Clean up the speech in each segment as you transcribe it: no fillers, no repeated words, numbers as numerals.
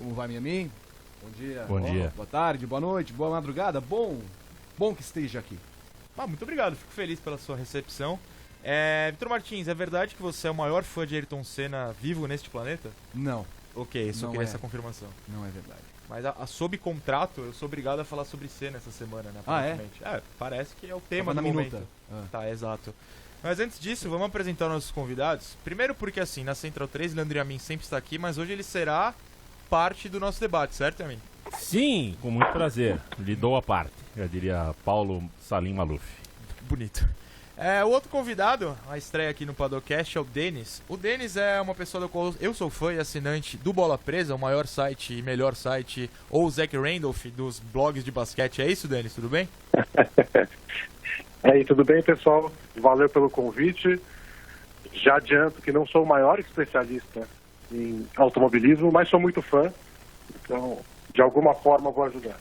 Como vai, Miami? Bom dia. Bom dia. Boa tarde, boa noite, boa madrugada. Bom que esteja aqui. Muito obrigado, fico feliz pela sua recepção. Vitor Martins, é verdade que você é o maior fã de Ayrton Senna vivo neste planeta? Não, Ok, só Não queria é. essa confirmação. não é verdade. Mas sob contrato, eu sou obrigado a falar sobre Senna essa semana, né? Ah, é? aparentemente. Parece que é o tema Tava do na momento. minuta. Ah. Tá, exato. Mas antes disso, vamos apresentar nossos convidados. Primeiro porque, assim, na Central 3, Leandro Yamin sempre está aqui, mas hoje ele será parte do nosso debate, certo, Yamin? Sim, com muito prazer. Lhe dou a parte, já diria Paulo Salim Maluf. Bonito. O outro convidado, a estreia aqui no Padocast, é o Denis. O Denis é uma pessoa do qual eu sou fã e assinante do Bola Presa, o maior site e melhor site, ou o Zach Randolph dos blogs de basquete. É isso, Denis? Tudo bem? E aí, tudo bem, pessoal? Valeu pelo convite. Já adianto que não sou o maior especialista em automobilismo, mas sou muito fã. Então, de alguma forma, vou ajudar.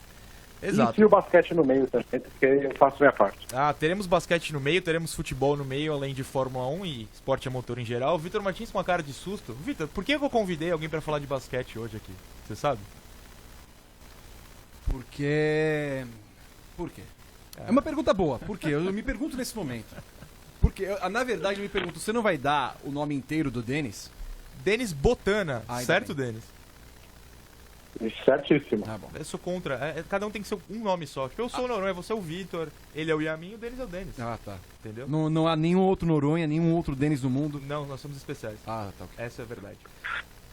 Exato. E o basquete no meio também, porque eu faço minha parte. Teremos basquete no meio, teremos futebol no meio, além de Fórmula 1 e esporte a motor em geral. O Vitor Martins com uma cara de susto. Vitor, por que eu convidei alguém pra falar de basquete hoje aqui? Você sabe? Porque... Por quê? É uma pergunta boa. Por quê? Eu me pergunto nesse momento. Porque, na verdade, eu me pergunto, você não vai dar o nome inteiro do Denis? Denis Botana, Ainda certo, bem. Denis? Certíssimo. Tá bom. Eu sou contra. Cada um tem que ser um nome só. Tipo, eu sou o Noronha, você é o Vitor, ele é o Yamin e o Denis é o Denis. Ah, tá. Entendeu? Não há nenhum outro Noronha, nenhum outro Denis no mundo. Não, nós somos especiais. Ah, tá ok. Essa é a verdade.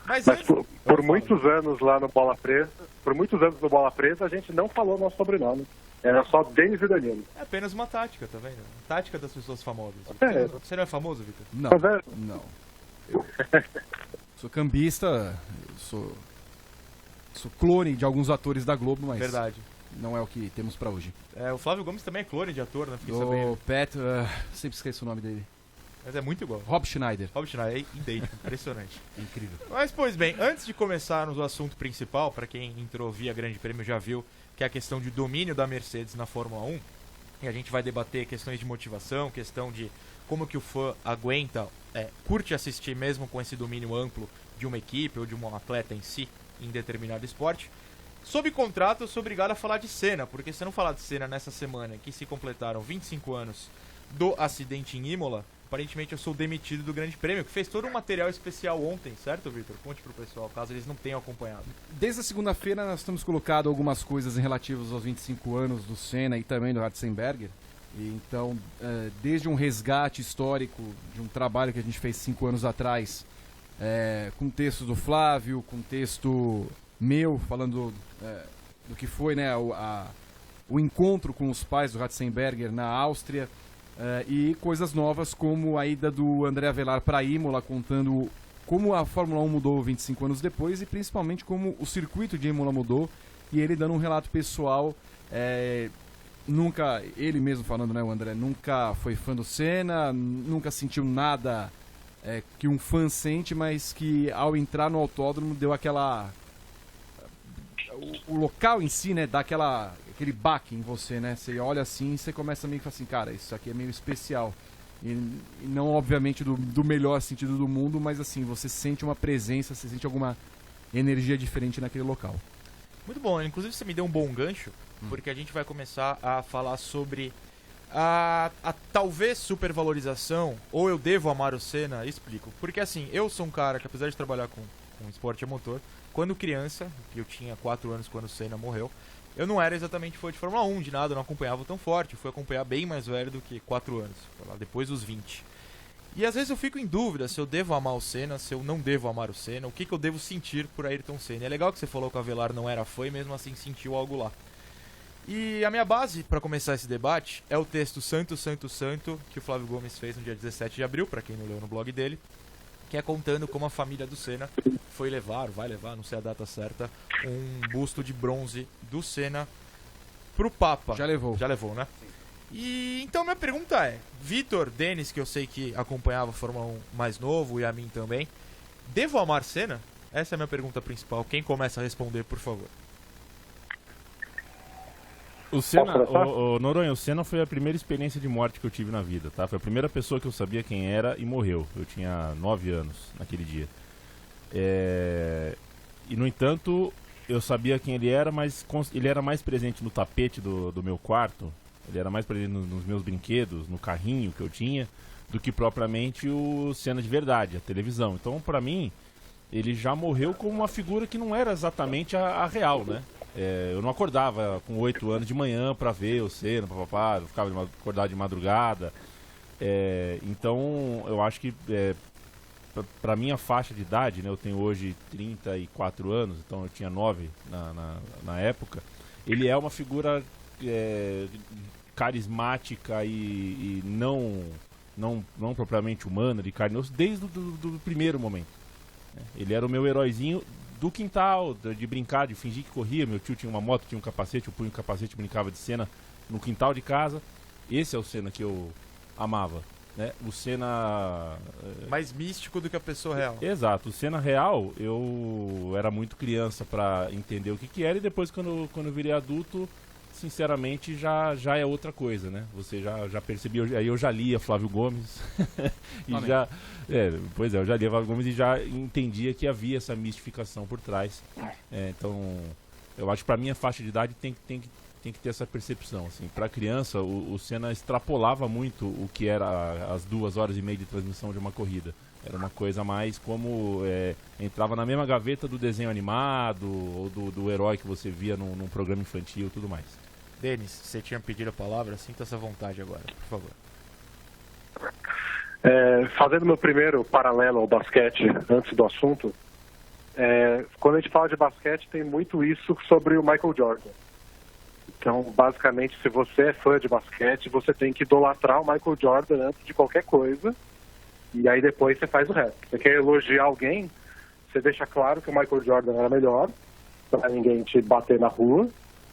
Mas Mas antes... por muitos anos lá no Bola Presa, a gente não falou nosso sobrenome. Era só Denis e Danilo. É apenas uma tática, tá vendo? Tática das pessoas famosas. É. Você não é famoso, Vitor? Não, Mas é- não. Eu sou cambista, eu sou clone de alguns atores da Globo, mas Verdade. não é o que temos pra hoje. O Flávio Gomes também é clone de ator, né? Fiquei sabendo. O Pat, sempre esqueço o nome dele. Mas é muito igual. Rob Schneider. Rob Schneider, é idêntico, impressionante. Incrível. Mas, pois bem, antes de começarmos o assunto principal, pra quem entrou via Grande Prêmio já viu, que é a questão de domínio da Mercedes na Fórmula 1, e a gente vai debater questões de motivação, questão de como que o fã aguenta, curte assistir mesmo com esse domínio amplo de uma equipe ou de um atleta em si, em determinado esporte. Sob contrato, eu sou obrigado a falar de Senna, porque se eu não falar de Senna nessa semana que se completaram 25 anos do acidente em Imola, aparentemente eu sou demitido do Grande Prêmio, que fez todo um material especial ontem, certo, Vitor? Conte pro pessoal, caso eles não tenham acompanhado. Desde a segunda-feira nós temos colocado algumas coisas em relativas aos 25 anos do Senna e também do Ratzenberger. E então, desde um resgate histórico de um trabalho que a gente fez 5 anos atrás, com texto do Flávio, com texto meu, falando do que foi, né, o encontro com os pais do Ratzenberger na Áustria, e coisas novas como a ida do André Avelar para Imola, contando como a Fórmula 1 mudou 25 anos depois e principalmente como o circuito de Imola mudou, e ele dando um relato pessoal. Nunca, ele mesmo falando, né, o André, nunca foi fã do Senna, nunca sentiu nada que um fã sente, mas que ao entrar no autódromo deu aquela... O local em si, né, dá aquele baque em você, né? Você olha assim e você começa meio que assim, cara, isso aqui é meio especial. E não, obviamente, do melhor sentido do mundo, mas assim, você sente uma presença, você sente alguma energia diferente naquele local. Muito bom, inclusive você me deu um bom gancho, porque a gente vai começar a falar sobre a talvez supervalorização, ou eu devo amar o Senna, explico. Porque assim, eu sou um cara que apesar de trabalhar com esporte a motor, quando criança, que eu tinha 4 anos quando o Senna morreu, eu não era exatamente fã de Fórmula 1, de nada, eu não acompanhava tão forte, eu fui acompanhar bem mais velho do que 4 anos, foi lá depois dos 20. E às vezes eu fico em dúvida se eu devo amar o Senna, se eu não devo amar o Senna, o que eu devo sentir por Ayrton Senna. É legal que você falou que o Avelar não era fã e mesmo assim sentiu algo lá. E a minha base para começar esse debate é o texto Santo, Santo, Santo, que o Flávio Gomes fez no dia 17 de abril, para quem não leu no blog dele, que é contando como a família do Senna vai levar, não sei a data certa, um busto de bronze do Senna pro Papa. Já levou. Já levou, né? E então minha pergunta é, Vitor, Denis, que eu sei que acompanhava a Fórmula 1 mais novo e a mim também, devo amar Senna? Essa é a minha pergunta principal. Quem começa a responder, por favor? O Senna, o Noronha, o Senna foi a primeira experiência de morte que eu tive na vida, tá? Foi a primeira pessoa que eu sabia quem era e morreu. Eu tinha 9 anos naquele dia. E, no entanto, eu sabia quem ele era, mas ele era mais presente no tapete do meu quarto, ele era mais presente nos meus brinquedos, no carrinho que eu tinha, do que propriamente o Senna de verdade, a televisão. Então, pra mim, ele já morreu como uma figura que não era exatamente a real, né? Eu não acordava com 8 anos de manhã pra ver o Senna, papapá, eu ficava acordado de madrugada. Então, eu acho que pra minha faixa de idade, né, eu tenho hoje 34 anos, então eu tinha 9 na época, ele é uma figura carismática e não propriamente humana, de carne e osso, desde do primeiro momento. Ele era o meu heróizinho do quintal, de brincar, de fingir que corria. Meu tio tinha uma moto, tinha um capacete, eu punha um capacete e brincava de Senna no quintal de casa. Esse é o Senna que eu amava, né? O Senna... mais místico do que a pessoa real. Exato, o Senna real, eu era muito criança para entender o que era, e depois quando eu virei adulto, sinceramente, já é outra coisa, né? Você já percebia, aí eu já lia Flávio Gomes e eu já lia Flávio Gomes e já entendia que havia essa mistificação por trás. Então, eu acho que para minha faixa de idade tem que ter essa percepção, assim. Para criança, o Senna extrapolava muito o que era as 2h30 de transmissão de uma corrida. Era uma coisa mais como entrava na mesma gaveta do desenho animado ou do herói que você via num programa infantil e tudo mais. Denis, você tinha pedido a palavra, sinta essa vontade agora, por favor. Fazendo meu primeiro paralelo ao basquete, antes do assunto, quando a gente fala de basquete, tem muito isso sobre o Michael Jordan. Então, basicamente, se você é fã de basquete, você tem que idolatrar o Michael Jordan antes de qualquer coisa, e aí depois você faz o resto. Você quer elogiar alguém, você deixa claro que o Michael Jordan era melhor, para ninguém te bater na rua,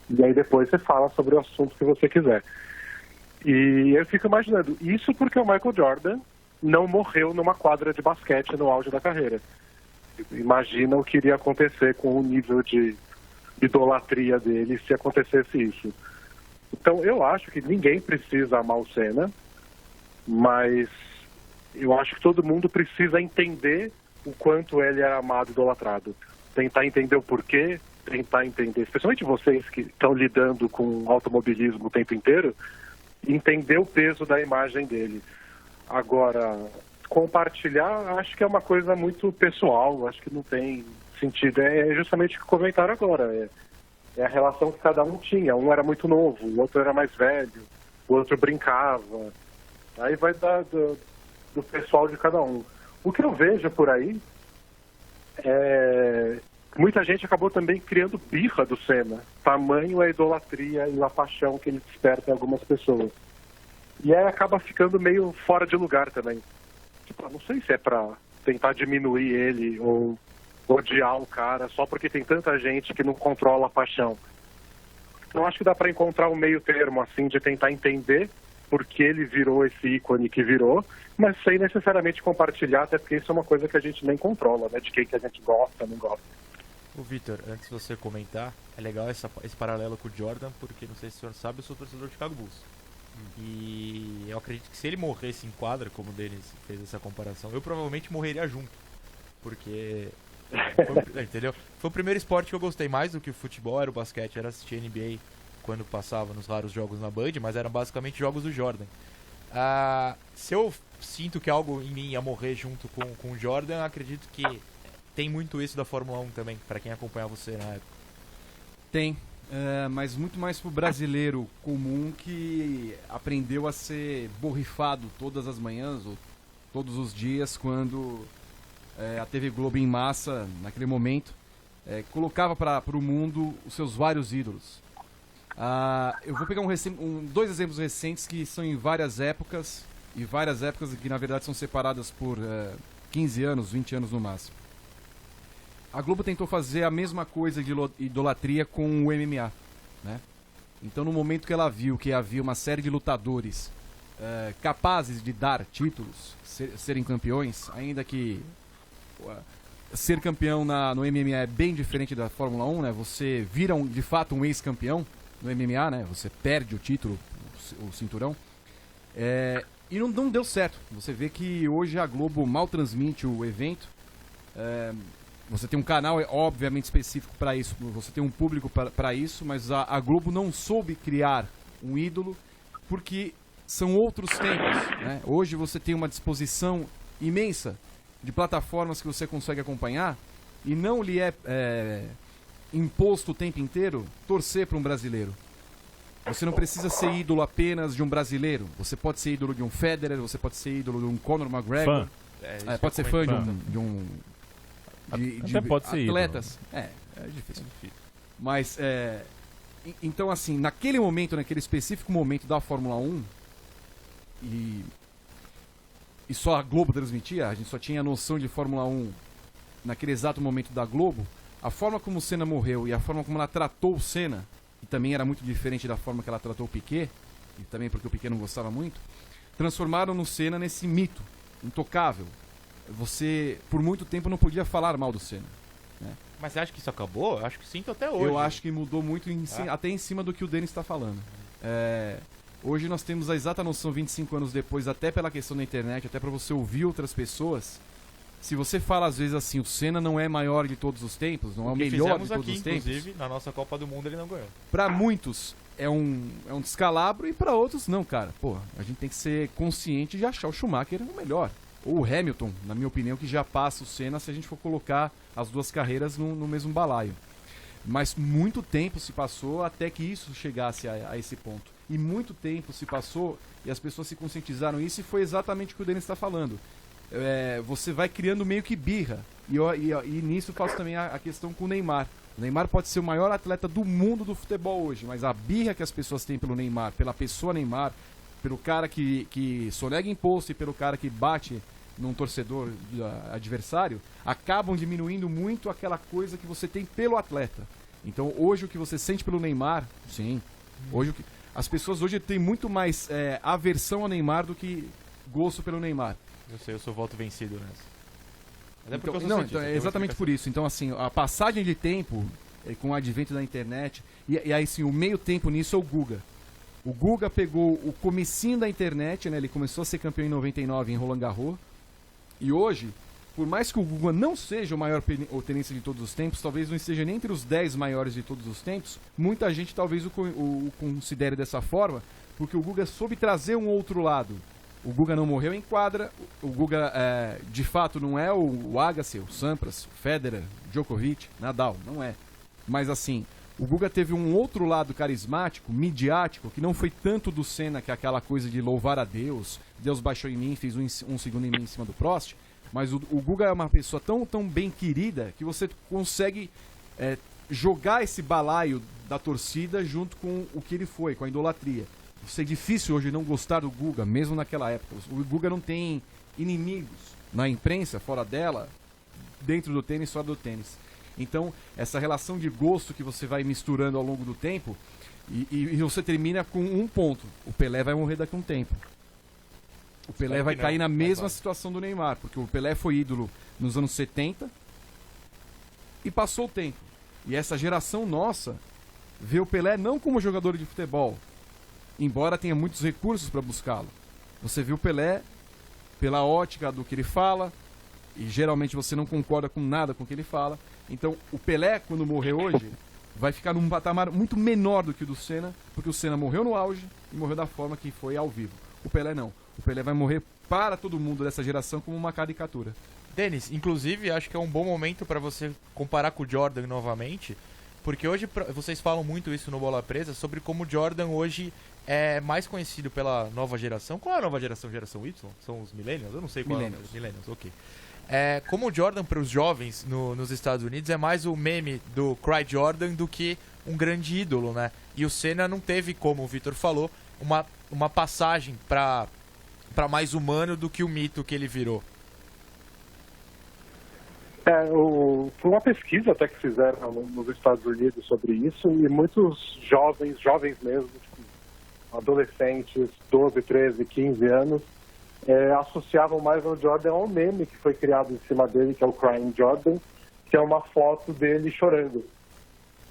e aí depois você fala sobre o assunto que você quiser. E eu fico imaginando, isso porque o Michael Jordan não morreu numa quadra de basquete no auge da carreira. Imagina o que iria acontecer com o nível de idolatria dele se acontecesse isso. Então eu acho que ninguém precisa amar o Senna, mas eu acho que todo mundo precisa entender o quanto ele era amado e idolatrado. Tentar entender o porquê, tentar entender, especialmente vocês que estão lidando com automobilismo o tempo inteiro, entender o peso da imagem dele. Agora, compartilhar, acho que é uma coisa muito pessoal, acho que não tem sentido. É justamente o que comentaram agora. É a relação que cada um tinha. Um era muito novo, o outro era mais velho, o outro brincava. Aí vai do pessoal de cada um. O que eu vejo por aí muita gente acabou também criando birra do Senna. Tamanho a idolatria e a paixão que ele desperta em algumas pessoas. E aí acaba ficando meio fora de lugar também. Tipo, não sei se é pra tentar diminuir ele ou odiar o cara só porque tem tanta gente que não controla a paixão. Então acho que dá pra encontrar um meio termo, assim, de tentar entender por que ele virou esse ícone que virou, mas sem necessariamente compartilhar, até porque isso é uma coisa que a gente nem controla, né? De quem que a gente gosta, não gosta. Ô Vitor, antes de você comentar, é legal esse paralelo com o Jordan, porque não sei se o senhor sabe, eu sou torcedor de Chicago Bulls. E eu acredito que se ele morresse em quadra, como o Denis fez essa comparação, eu provavelmente morreria junto. Porque... entendeu? Foi o primeiro esporte que eu gostei mais do que o futebol, era o basquete, era assistir NBA quando passava nos raros jogos na Band, mas eram basicamente jogos do Jordan. Se eu sinto que algo em mim ia morrer junto com o Jordan, acredito que tem muito isso da Fórmula 1 também, pra quem acompanhava você na época. Tem, mas muito mais pro brasileiro comum que aprendeu a ser borrifado todas as manhãs ou todos os dias quando a TV Globo em massa, naquele momento, colocava para o mundo os seus vários ídolos. Eu vou pegar dois exemplos recentes que são em várias épocas, e várias épocas que na verdade são separadas por 15 anos, 20 anos no máximo. A Globo tentou fazer a mesma coisa de idolatria com o MMA, né? Então no momento que ela viu que havia uma série de lutadores capazes de dar títulos, serem campeões, ainda que ser campeão no MMA é bem diferente da Fórmula 1, né? Você vira de fato um ex-campeão no MMA, né? Você perde o título, o cinturão. E não deu certo. Você vê que hoje a Globo mal transmite o evento. Você tem um canal, obviamente, específico para isso, você tem um público para isso, mas a Globo não soube criar um ídolo porque são outros tempos, né? Hoje você tem uma disposição imensa de plataformas que você consegue acompanhar e não lhe é imposto o tempo inteiro torcer para um brasileiro. Você não precisa ser ídolo apenas de um brasileiro. Você pode ser ídolo de um Federer, você pode ser ídolo de um Conor McGregor. Pode ser fã de pode ser atletas. É difícil. Mas, então assim, naquele momento, naquele específico momento da Fórmula 1, e só a Globo transmitia, a gente só tinha noção de Fórmula 1 naquele exato momento da Globo, a forma como o Senna morreu e a forma como ela tratou o Senna, que também era muito diferente da forma que ela tratou o Piquet, e também porque o Piquet não gostava muito, transformaram no Senna nesse mito intocável. Você, por muito tempo, não podia falar mal do Senna, né? Mas você acha que isso acabou? Eu acho que sim, até hoje. Eu acho que mudou muito, até em cima do que o Denis está falando. Hoje nós temos a exata noção, 25 anos depois, até pela questão da internet, até para você ouvir outras pessoas. Se você fala às vezes assim, o Senna não é maior de todos os tempos, não é o melhor de todos os tempos. Inclusive, na nossa Copa do Mundo ele não ganhou. Para muitos é um descalabro e para outros não, cara. Pô, a gente tem que ser consciente de achar o Schumacher o melhor. Ou o Hamilton, na minha opinião, que já passa o Senna se a gente for colocar as duas carreiras no mesmo balaio. Mas muito tempo se passou até que isso chegasse a esse ponto. E muito tempo se passou e as pessoas se conscientizaram isso e foi exatamente o que o Denis está falando. Você vai criando meio que birra. E nisso eu faço também a questão com o Neymar. O Neymar pode ser o maior atleta do mundo do futebol hoje, mas a birra que as pessoas têm pelo Neymar, pela pessoa Neymar, pelo cara que sonega imposto e pelo cara que bate num torcedor adversário, acabam diminuindo muito aquela coisa que você tem pelo atleta. Então hoje o que você sente pelo Neymar, sim, hoje as pessoas hoje têm muito mais aversão ao Neymar do que gosto pelo Neymar. Eu sei, eu sou voto vencido nessa. Então, é exatamente por isso. Então, assim, a passagem de tempo com o advento da internet, e aí, assim, o meio tempo nisso é o Guga. O Guga pegou o comecinho da internet, né? Ele começou a ser campeão em 99 em Roland Garros. E hoje, por mais que o Guga não seja o maior tenista de todos os tempos, talvez não esteja nem entre os 10 maiores de todos os tempos, muita gente talvez o considere dessa forma, porque o Guga soube trazer um outro lado. O Guga não morreu em quadra, o Guga de fato não é o Agassi, o Sampras, o Federer, Djokovic, Nadal, não é. Mas assim, o Guga teve um outro lado carismático, midiático, que não foi tanto do Senna, que é aquela coisa de louvar a Deus, Deus baixou em mim, fez um segundo em mim em cima do Prost, mas o Guga é uma pessoa tão bem querida que você consegue jogar esse balaio da torcida junto com o que ele foi, com a idolatria. Isso é difícil hoje não gostar do Guga, mesmo naquela época. O Guga não tem inimigos na imprensa, fora dela, dentro do tênis, fora do tênis. Então, essa relação de gosto que você vai misturando ao longo do tempo, e você termina com um ponto. O Pelé vai morrer daqui a um tempo. O Pelé vai cair na mesma situação do Neymar, porque o Pelé foi ídolo nos anos 70 e passou o tempo. E essa geração nossa vê o Pelé não como jogador de futebol, embora tenha muitos recursos para buscá-lo. Você vê o Pelé pela ótica do que ele fala, e geralmente você não concorda com nada com o que ele fala. Então, o Pelé, quando morrer hoje, vai ficar num patamar muito menor do que o do Senna, porque o Senna morreu no auge e morreu da forma que foi ao vivo. O Pelé não. O Pelé vai morrer para todo mundo dessa geração como uma caricatura. Denis, inclusive, acho que é um bom momento para você comparar com o Jordan novamente, porque hoje vocês falam muito isso no Bola Presa, sobre como o Jordan hoje é mais conhecido pela nova geração. Qual é a nova geração? Geração Y? São os Millennials? Eu não sei qual é. Millennials, ok. Como o Jordan para os jovens nos Estados Unidos é mais o meme do Cry Jordan do que um grande ídolo, né? E o Senna não teve, como o Vitor falou, uma passagem para mais humano do que o mito que ele virou. Foi uma pesquisa até que fizeram nos Estados Unidos sobre isso, e muitos jovens mesmo, adolescentes, 12, 13, 15 anos, associavam mais ao Jordan ao meme que foi criado em cima dele, que é o Crying Jordan, que é uma foto dele chorando.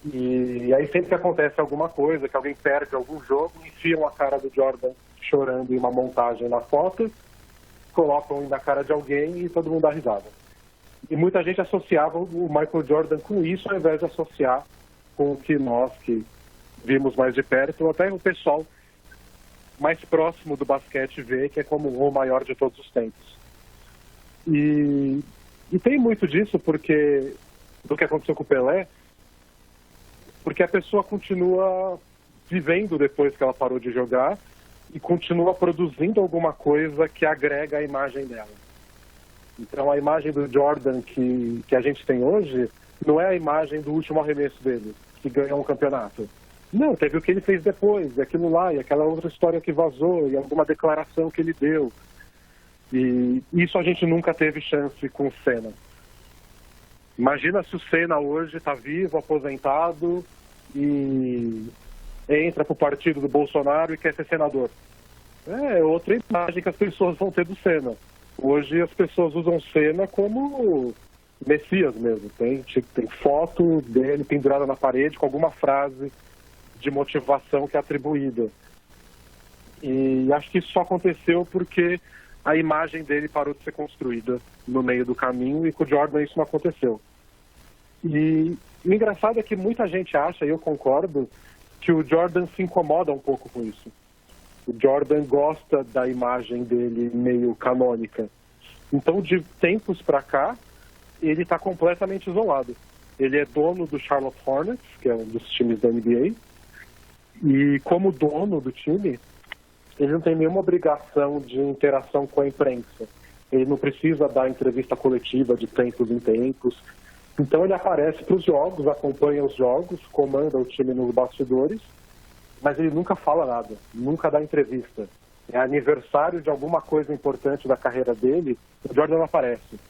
E aí sempre que acontece alguma coisa, que alguém perde algum jogo, enfiam a cara do Jordan chorando em uma montagem na foto, colocam na cara de alguém e todo mundo dá risada. E muita gente associava o Michael Jordan com isso, ao invés de associar com o que nós que vimos mais de perto, ou até o pessoal mais próximo do basquete vê, que é como o maior de todos os tempos. E tem muito disso porque do que aconteceu com o Pelé, porque a pessoa continua vivendo depois que ela parou de jogar e continua produzindo alguma coisa que agrega a imagem dela. Então a imagem do Jordan que a gente tem hoje não é a imagem do último arremesso dele, que ganhou um campeonato. Não, teve o que ele fez depois, aquilo lá, e aquela outra história que vazou, e alguma declaração que ele deu. E isso a gente nunca teve chance com o Senna. Imagina se o Senna hoje está vivo, aposentado, e entra para o partido do Bolsonaro e quer ser senador. É outra imagem que as pessoas vão ter do Senna. Hoje as pessoas usam o Senna como Messias mesmo. Tem foto dele pendurada na parede com alguma frase de motivação que é atribuída. E acho que isso só aconteceu porque a imagem dele parou de ser construída no meio do caminho, e com o Jordan isso não aconteceu. E o engraçado é que muita gente acha, e eu concordo, que o Jordan se incomoda um pouco com isso. O Jordan gosta da imagem dele meio canônica. Então, de tempos para cá, ele está completamente isolado. Ele é dono do Charlotte Hornets, que é um dos times da NBA, e como dono do time, ele não tem nenhuma obrigação de interação com a imprensa. Ele não precisa dar entrevista coletiva de tempos em tempos. Então ele aparece para os jogos, acompanha os jogos, comanda o time nos bastidores, mas ele nunca fala nada, nunca dá entrevista. É aniversário de alguma coisa importante da carreira dele, o Jordan não aparece.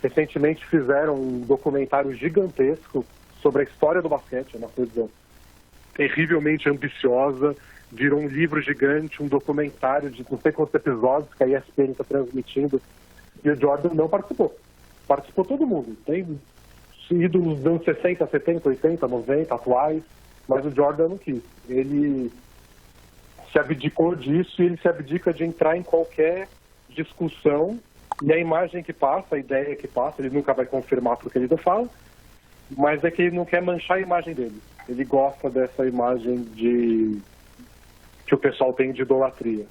Recentemente fizeram um documentário gigantesco sobre a história do basquete, uma coisa terrivelmente ambiciosa, virou um livro gigante, um documentário de não sei quantos episódios que a ESPN está transmitindo, e o Jordan não participou. Participou todo mundo. Tem ídolos dos anos 60, 70, 80, 90, atuais, mas o Jordan não quis. Ele se abdicou disso e ele se abdica de entrar em qualquer discussão, e a imagem que passa, a ideia que passa, ele nunca vai confirmar porque ele não fala, mas é que ele não quer manchar a imagem dele. Ele gosta dessa imagem que o pessoal tem de idolatria.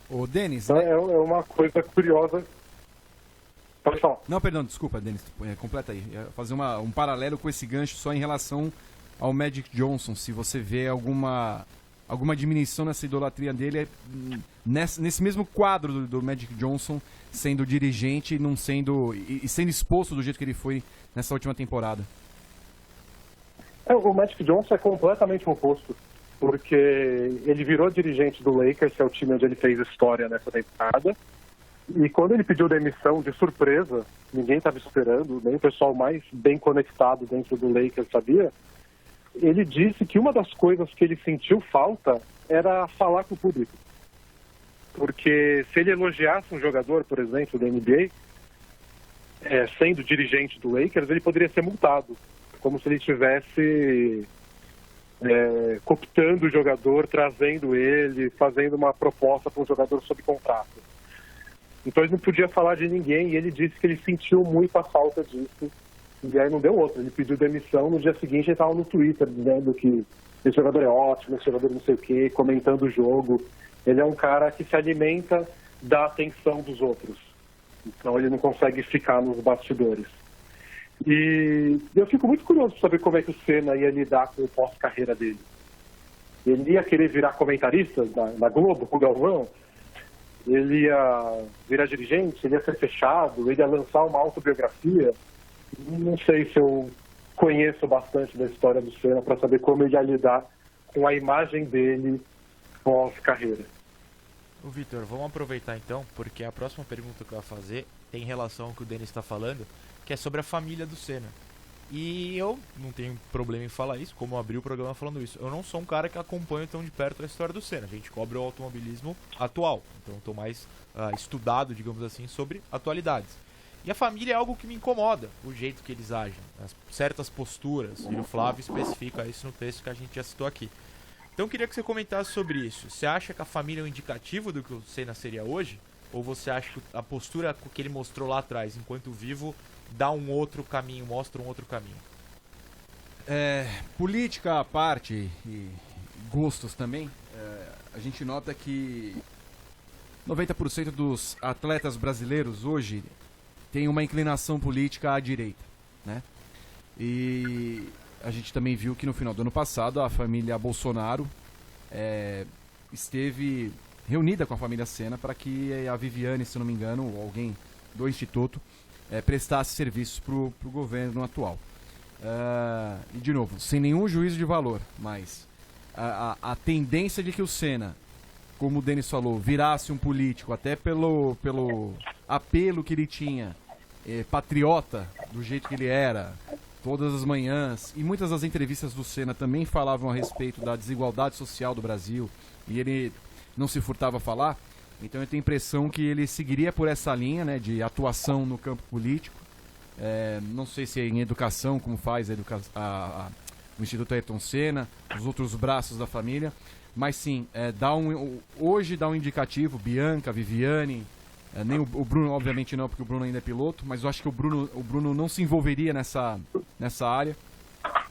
Ô, Denis... Então, é uma coisa curiosa. Pode falar. Não, perdão, desculpa, Denis, completa aí. Fazer um paralelo com esse gancho só em relação ao Magic Johnson, se você vê alguma diminuição nessa idolatria dele, nesse mesmo quadro do Magic Johnson, sendo dirigente e sendo exposto do jeito que ele foi nessa última temporada. O Magic Johnson é completamente o oposto, porque ele virou dirigente do Lakers, que é o time onde ele fez história nessa temporada, e quando ele pediu demissão de surpresa, ninguém estava esperando, nem o pessoal mais bem conectado dentro do Lakers sabia, ele disse que uma das coisas que ele sentiu falta era falar com o público. Porque se ele elogiasse um jogador, por exemplo, da NBA, sendo dirigente do Lakers, ele poderia ser multado, como se ele estivesse cooptando o jogador, trazendo ele, fazendo uma proposta para um jogador sob contrato. Então ele não podia falar de ninguém, e ele disse que ele sentiu muita falta disso. E aí não deu outra, ele pediu demissão, no dia seguinte ele estava no Twitter dizendo que esse jogador é ótimo, esse jogador não sei o quê, comentando o jogo. Ele é um cara que se alimenta da atenção dos outros. Então ele não consegue ficar nos bastidores. E eu fico muito curioso para saber como é que o Senna ia lidar com o pós-carreira dele. Ele ia querer virar comentarista na Globo, com o Galvão? Ele ia virar dirigente? Ele ia ser fechado? Ele ia lançar uma autobiografia? Não sei se eu conheço bastante da história do Senna para saber como ele ia lidar com a imagem dele pós-carreira. O Vitor, vamos aproveitar então, porque a próxima pergunta que eu vou fazer tem relação ao que o Denis está falando, que é sobre a família do Senna. E eu não tenho problema em falar isso, como eu abri o programa falando isso. Eu não sou um cara que acompanha tão de perto a história do Senna. A gente cobre o automobilismo atual, então eu estou mais estudado, digamos assim, sobre atualidades. E a família é algo que me incomoda, o jeito que eles agem, certas posturas, e o Flávio especifica isso no texto que a gente já citou aqui. Então eu queria que você comentasse sobre isso. Você acha que a família é um indicativo do que o Senna seria hoje? Ou você acha que a postura que ele mostrou lá atrás, enquanto vivo, dá um outro caminho, mostra um outro caminho? Política à parte e gostos também, a gente nota que 90% dos atletas brasileiros hoje tem uma inclinação política à direita, né? E a gente também viu que no final do ano passado a família Bolsonaro esteve reunida com a família Senna para que a Viviane, se não me engano, ou alguém do Instituto, prestasse serviços para o governo atual. E de novo, sem nenhum juízo de valor, mas a tendência de que o Senna, como o Denis falou, virasse um político, até pelo apelo que ele tinha, patriota, do jeito que ele era, todas as manhãs, e muitas das entrevistas do Senna também falavam a respeito da desigualdade social do Brasil, e ele não se furtava a falar. Então eu tenho a impressão que ele seguiria por essa linha, né, de atuação no campo político. Não sei se é em educação, como faz o Instituto Ayrton Senna, os outros braços da família, mas sim, hoje dá um indicativo, Bianca, Viviane, nem o Bruno, obviamente não, porque o Bruno ainda é piloto, mas eu acho que o Bruno não se envolveria nessa área.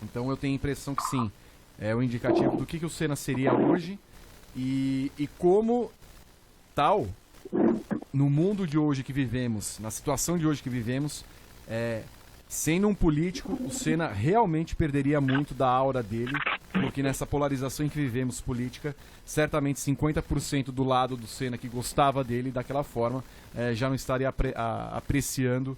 Então eu tenho a impressão que sim, é o indicativo do que o Senna seria hoje e como tal, no mundo de hoje que vivemos, na situação de hoje que vivemos, sendo um político, o Senna realmente perderia muito da aura dele, porque nessa polarização em que vivemos política, certamente 50% do lado do Senna que gostava dele daquela forma, já não estaria apreciando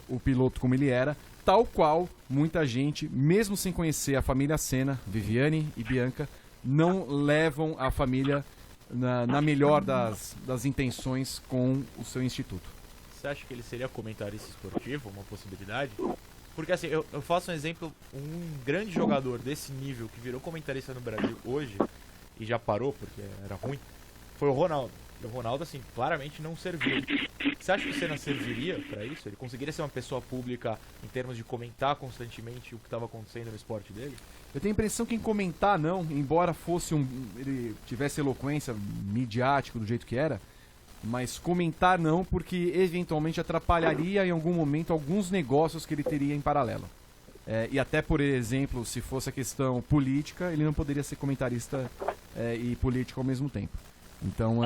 o piloto como ele era, tal qual muita gente, mesmo sem conhecer a família Senna, Viviane e Bianca, não levam a família na melhor das intenções com o seu instituto. Você acha que ele seria comentarista esportivo, uma possibilidade? Porque assim, eu faço um exemplo, um grande jogador desse nível que virou comentarista no Brasil hoje, e já parou porque era ruim, foi o Ronaldo. E o Ronaldo, assim, claramente não serviu. Você acha que o Senna serviria pra isso? Ele conseguiria ser uma pessoa pública em termos de comentar constantemente o que estava acontecendo no esporte dele? Eu tenho a impressão que em comentar não, embora ele tivesse eloquência midiático do jeito que era, mas comentar não, porque eventualmente atrapalharia em algum momento alguns negócios que ele teria em paralelo. E até, por exemplo, se fosse a questão política, ele não poderia ser comentarista e político ao mesmo tempo. Então,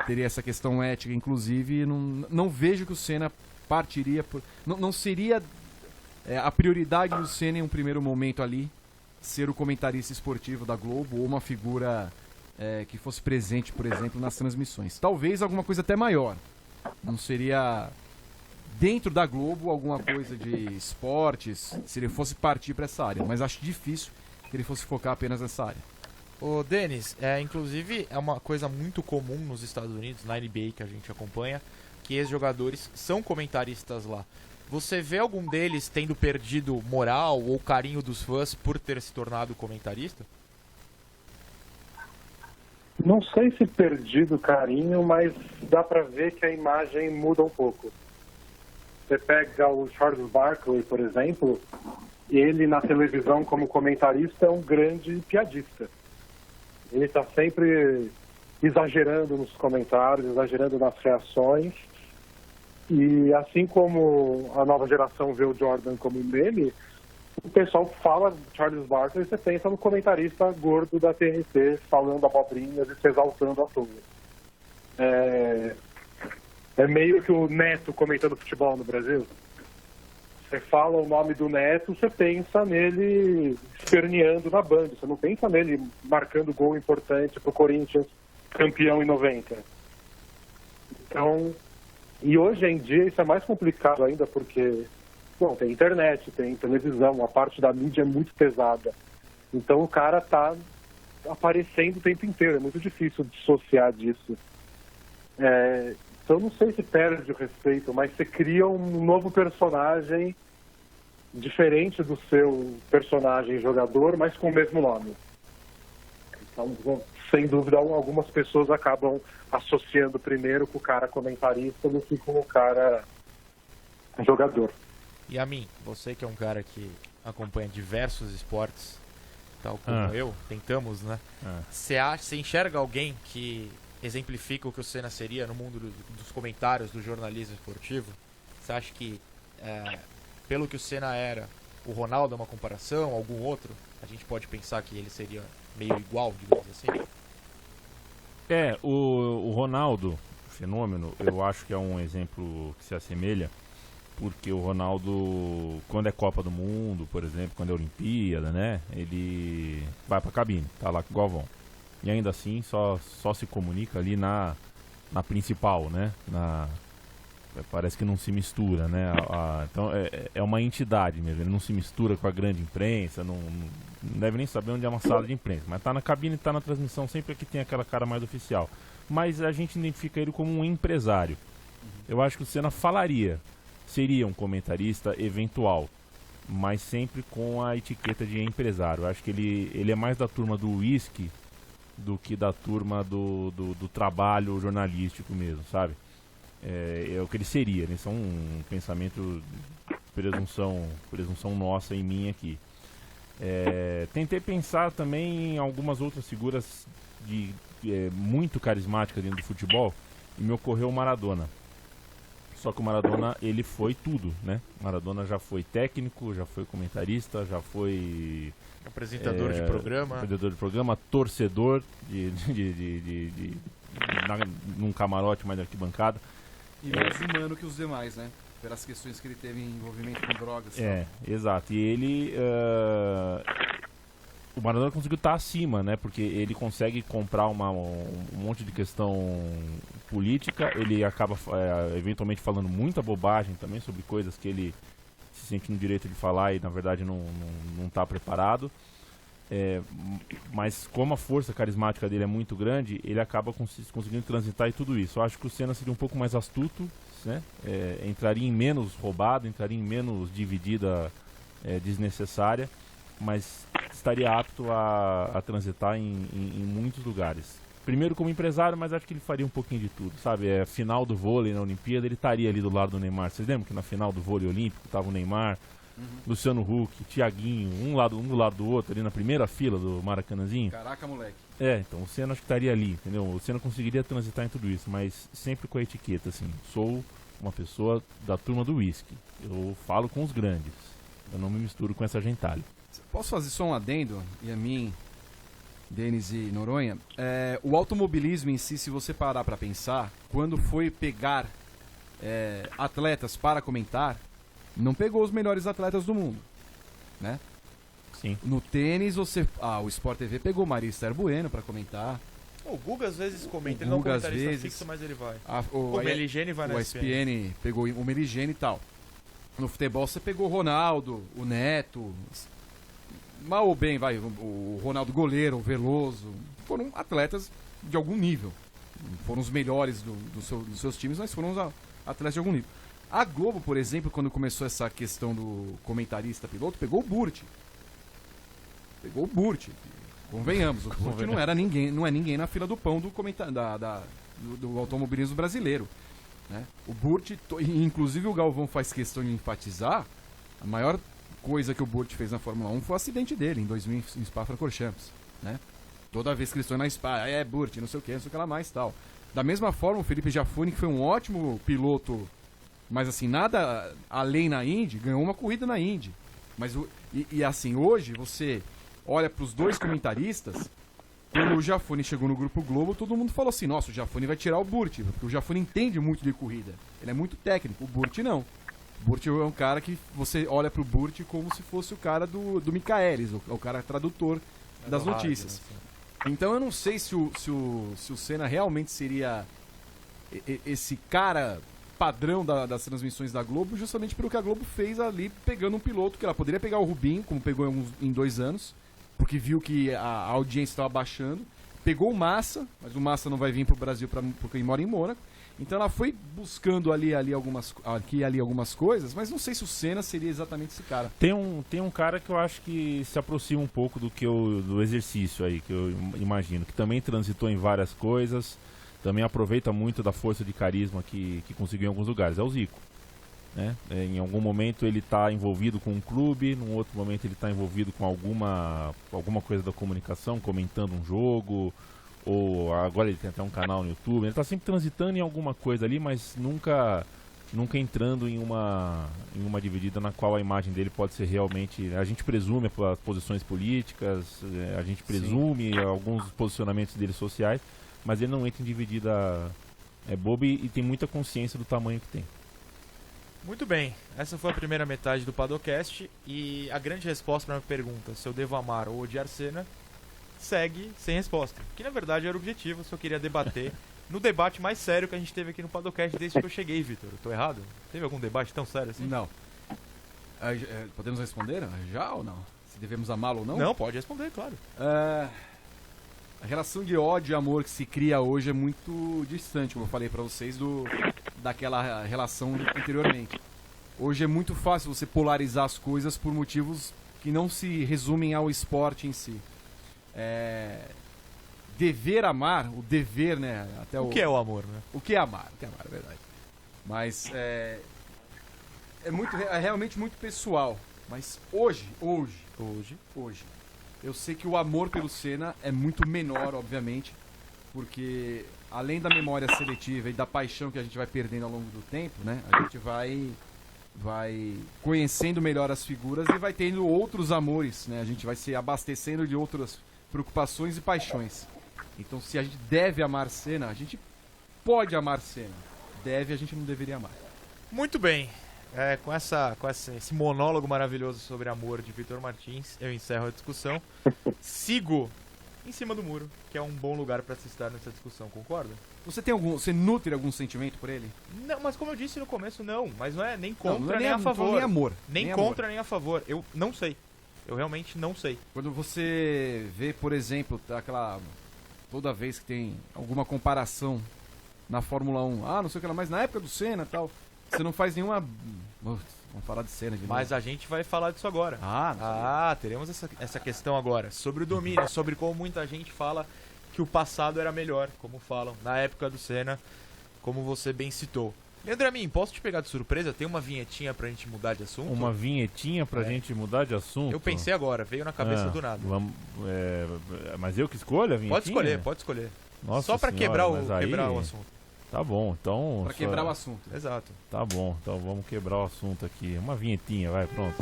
teria essa questão ética, inclusive, e não vejo que o Senna partiria por... Não seria a prioridade do Senna em um primeiro momento ali ser o comentarista esportivo da Globo ou uma figura que fosse presente, por exemplo, nas transmissões. Talvez alguma coisa até maior. Não seria dentro da Globo alguma coisa de esportes, se ele fosse partir para essa área. Mas acho difícil que ele fosse focar apenas nessa área. Ô Denis, inclusive é uma coisa muito comum nos Estados Unidos, na NBA que a gente acompanha, que ex-jogadores são comentaristas lá. Você vê algum deles tendo perdido moral ou carinho dos fãs por ter se tornado comentarista? Não sei se perdido carinho, mas dá pra ver que a imagem muda um pouco. Você pega o Charles Barkley, por exemplo, ele na televisão como comentarista é um grande piadista. Ele está sempre exagerando nos comentários, exagerando nas reações. E assim como a nova geração vê o Jordan como meme, o pessoal fala de Charles Barkley e você pensa no comentarista gordo da TNT falando abobrinhas e se exaltando à toa. É meio que o Neto comentando futebol no Brasil. Você fala o nome do Neto, você pensa nele esperneando na Band. Você não pensa nele marcando gol importante pro Corinthians, campeão em 90. Então, e hoje em dia isso é mais complicado ainda porque, bom, tem internet, tem televisão, a parte da mídia é muito pesada. Então o cara tá aparecendo o tempo inteiro, é muito difícil dissociar disso. Então não sei se perde o respeito, mas você cria um novo personagem diferente do seu personagem jogador, mas com o mesmo nome. Então, sem dúvida, algumas pessoas acabam associando primeiro com o cara comentarista do que com o cara jogador. E a mim, você que é um cara que acompanha diversos esportes, tal como eu, tentamos, né? Você enxerga alguém que exemplifica o que o Senna seria no mundo dos comentários, do jornalismo esportivo? Você acha que pelo que o Senna era, o Ronaldo é uma comparação, algum outro? A gente pode pensar que ele seria meio igual, digamos assim? O Ronaldo, fenômeno, eu acho que é um exemplo que se assemelha, porque o Ronaldo, quando é Copa do Mundo, por exemplo, quando é Olimpíada, né, ele vai pra cabine, tá lá com o Galvão. E ainda assim só se comunica ali na principal, né, parece que não se mistura, né, então é uma entidade mesmo, ele não se mistura com a grande imprensa, não deve nem saber onde é uma sala de imprensa, mas tá na cabine, tá na transmissão, sempre que tem aquela cara mais oficial. Mas a gente identifica ele como um empresário. Eu acho que o Senna seria um comentarista eventual, mas sempre com a etiqueta de empresário. Eu acho que ele é mais da turma do whisky do que da turma do trabalho jornalístico mesmo, sabe? É o que ele seria, né? Isso é um pensamento, presunção nossa em mim aqui. Tentei pensar também em algumas outras figuras muito carismáticas dentro do futebol e me ocorreu o Maradona. Só que o Maradona, ele foi tudo, né? Maradona já foi técnico, já foi comentarista, já foi apresentador de programa, torcedor num camarote mais de arquibancada. E mais humano que os demais, né? Pelas questões que ele teve em envolvimento com drogas. Exato. E ele... o Maradona conseguiu estar acima, né? Porque ele consegue comprar um monte de questão política, ele acaba eventualmente falando muita bobagem também sobre coisas que ele se sente no direito de falar e na verdade não está preparado. Mas como a força carismática dele é muito grande, ele acaba conseguindo transitar e tudo isso. Eu acho que o Senna seria um pouco mais astuto, né? Entraria em menos roubada, entraria em menos dividida desnecessária, mas estaria apto a transitar em muitos lugares. Primeiro como empresário, mas acho que ele faria um pouquinho de tudo, sabe? Final do vôlei na Olimpíada, ele estaria ali do lado do Neymar. Vocês lembram que na final do vôlei olímpico estava o Neymar, Luciano Huck, Thiaguinho, um do lado do outro, ali na primeira fila do Maracanãzinho? Caraca, moleque. Então o Senna acho que estaria ali, entendeu? O Senna conseguiria transitar em tudo isso, mas sempre com a etiqueta, assim, sou uma pessoa da turma do whisky. Eu falo com os grandes, eu não me misturo com essa gentalha. Posso fazer só um adendo? E a mim, Denis e Noronha, o automobilismo em si, se você parar para pensar, quando foi pegar atletas para comentar, não pegou os melhores atletas do mundo, né? Sim. No tênis, o Sport TV pegou Marista Bueno para comentar. O Guga às vezes comenta, O ele não é um Guga, às comentarista vezes. fixo, mas ele vai. O Meligeni vai na O ESPN pegou o Meligeni e tal. No futebol você pegou o Ronaldo, o Neto, mal ou bem, o Ronaldo goleiro, o Veloso. Foram atletas de algum nível. Foram os melhores dos seus times, mas foram os atletas de algum nível. A Globo, por exemplo, quando começou essa questão do comentarista piloto, pegou o Burti. Convenhamos, o Burti não é ninguém na fila do pão do automobilismo brasileiro. Né? O Burti, inclusive o Galvão faz questão de enfatizar, a maior coisa que o Burti fez na Fórmula 1 foi o acidente dele, em 2000, em Spa-Francorchamps. Né? Toda vez que eles estão na Spa, Burti, não sei o que lá mais tal. Da mesma forma, o Felipe Jafone, que foi um ótimo piloto, mas assim, nada além na Indy, ganhou uma corrida na Indy. Mas assim, hoje você olha para os dois comentaristas, quando o Jafone chegou no Grupo Globo, todo mundo falou assim, nossa, o Jafone vai tirar o Burti, porque o Jafone entende muito de corrida. Ele é muito técnico, o Burti não. O Burti é um cara que você olha pro Burti como se fosse o cara do Michaelis, o cara tradutor das notícias. Então eu não sei se o Senna realmente seria esse cara padrão das transmissões da Globo, justamente pelo que a Globo fez ali, pegando um piloto, que ela poderia pegar o Rubinho, como pegou em 2 anos, porque viu que a audiência estava baixando, pegou o Massa, mas o Massa não vai vir pro Brasil porque ele mora em Mônaco, então ela foi buscando ali algumas coisas, mas não sei se o Senna seria exatamente esse cara. Tem um cara que eu acho que se aproxima um pouco do exercício aí, que eu imagino, que também transitou em várias coisas, também aproveita muito da força de carisma que conseguiu em alguns lugares, é o Zico. Né? Em algum momento ele está envolvido com um clube, num outro momento ele está envolvido com alguma coisa da comunicação, comentando um jogo, ou agora ele tem até um canal no YouTube. Ele está sempre transitando em alguma coisa ali, mas nunca nunca entrando em uma dividida na qual a imagem dele pode ser realmente... A gente presume as posições políticas, a gente presume alguns posicionamentos dele sociais, mas ele não entra em dividida boba e tem muita consciência do tamanho que tem. Muito bem, essa foi a primeira metade do Padocast e a grande resposta para a minha pergunta, se eu devo amar ou odiar Senna, segue sem resposta. Que na verdade era o objetivo, eu só queria debater no debate mais sério que a gente teve aqui no Padocast desde que eu cheguei, Vitor. Eu tô errado? Teve algum debate tão sério assim? Não. Podemos responder já ou não? Se devemos amá-lo ou não? Não, pode responder, claro. A relação de ódio e amor que se cria hoje é muito distante, como eu falei pra vocês, daquela relação anteriormente. Hoje é muito fácil você polarizar as coisas por motivos que não se resumem ao esporte em si. Dever amar, o dever, né? Até O que é o amor, né? O que é amar? O que é amar, é verdade. Mas é realmente muito pessoal. Mas hoje, eu sei que o amor pelo Senna é muito menor, obviamente, porque além da memória seletiva e da paixão que a gente vai perdendo ao longo do tempo, né? A gente vai conhecendo melhor as figuras e vai tendo outros amores, né? A gente vai se abastecendo de outras preocupações e paixões. Então, se a gente deve amar Senna, a gente pode amar Senna. Deve, a gente não deveria amar. Muito bem. Com esse monólogo maravilhoso sobre amor de Vitor Martins, eu encerro a discussão. Sigo em cima do muro, que é um bom lugar para se estar nessa discussão, concorda? Você nutre algum sentimento por ele? Não, mas como eu disse no começo, não. Mas não é nem contra nem a a favor. Nem amor. Nem contra nem a favor. Eu não sei. Eu realmente não sei. Quando você vê, por exemplo, toda vez que tem alguma comparação na Fórmula 1, não sei o que lá, mas na época do Senna e tal, você não faz nenhuma... Vamos falar de Senna de novo. Mas a gente vai falar disso agora. Teremos essa questão agora. Sobre o domínio, sobre como muita gente fala que o passado era melhor, como falam, na época do Senna, como você bem citou. Leandro Amin, posso te pegar de surpresa? Tem uma vinhetinha pra gente mudar de assunto? Uma vinhetinha pra gente mudar de assunto? Eu pensei agora, veio na cabeça do nada. Mas eu que escolho a vinhetinha? Pode escolher. Nossa Só pra senhora, quebrar o assunto. Tá bom, então... Pra quebrar o assunto. Exato. Tá bom, então vamos quebrar o assunto aqui. Uma vinhetinha, vai, pronto.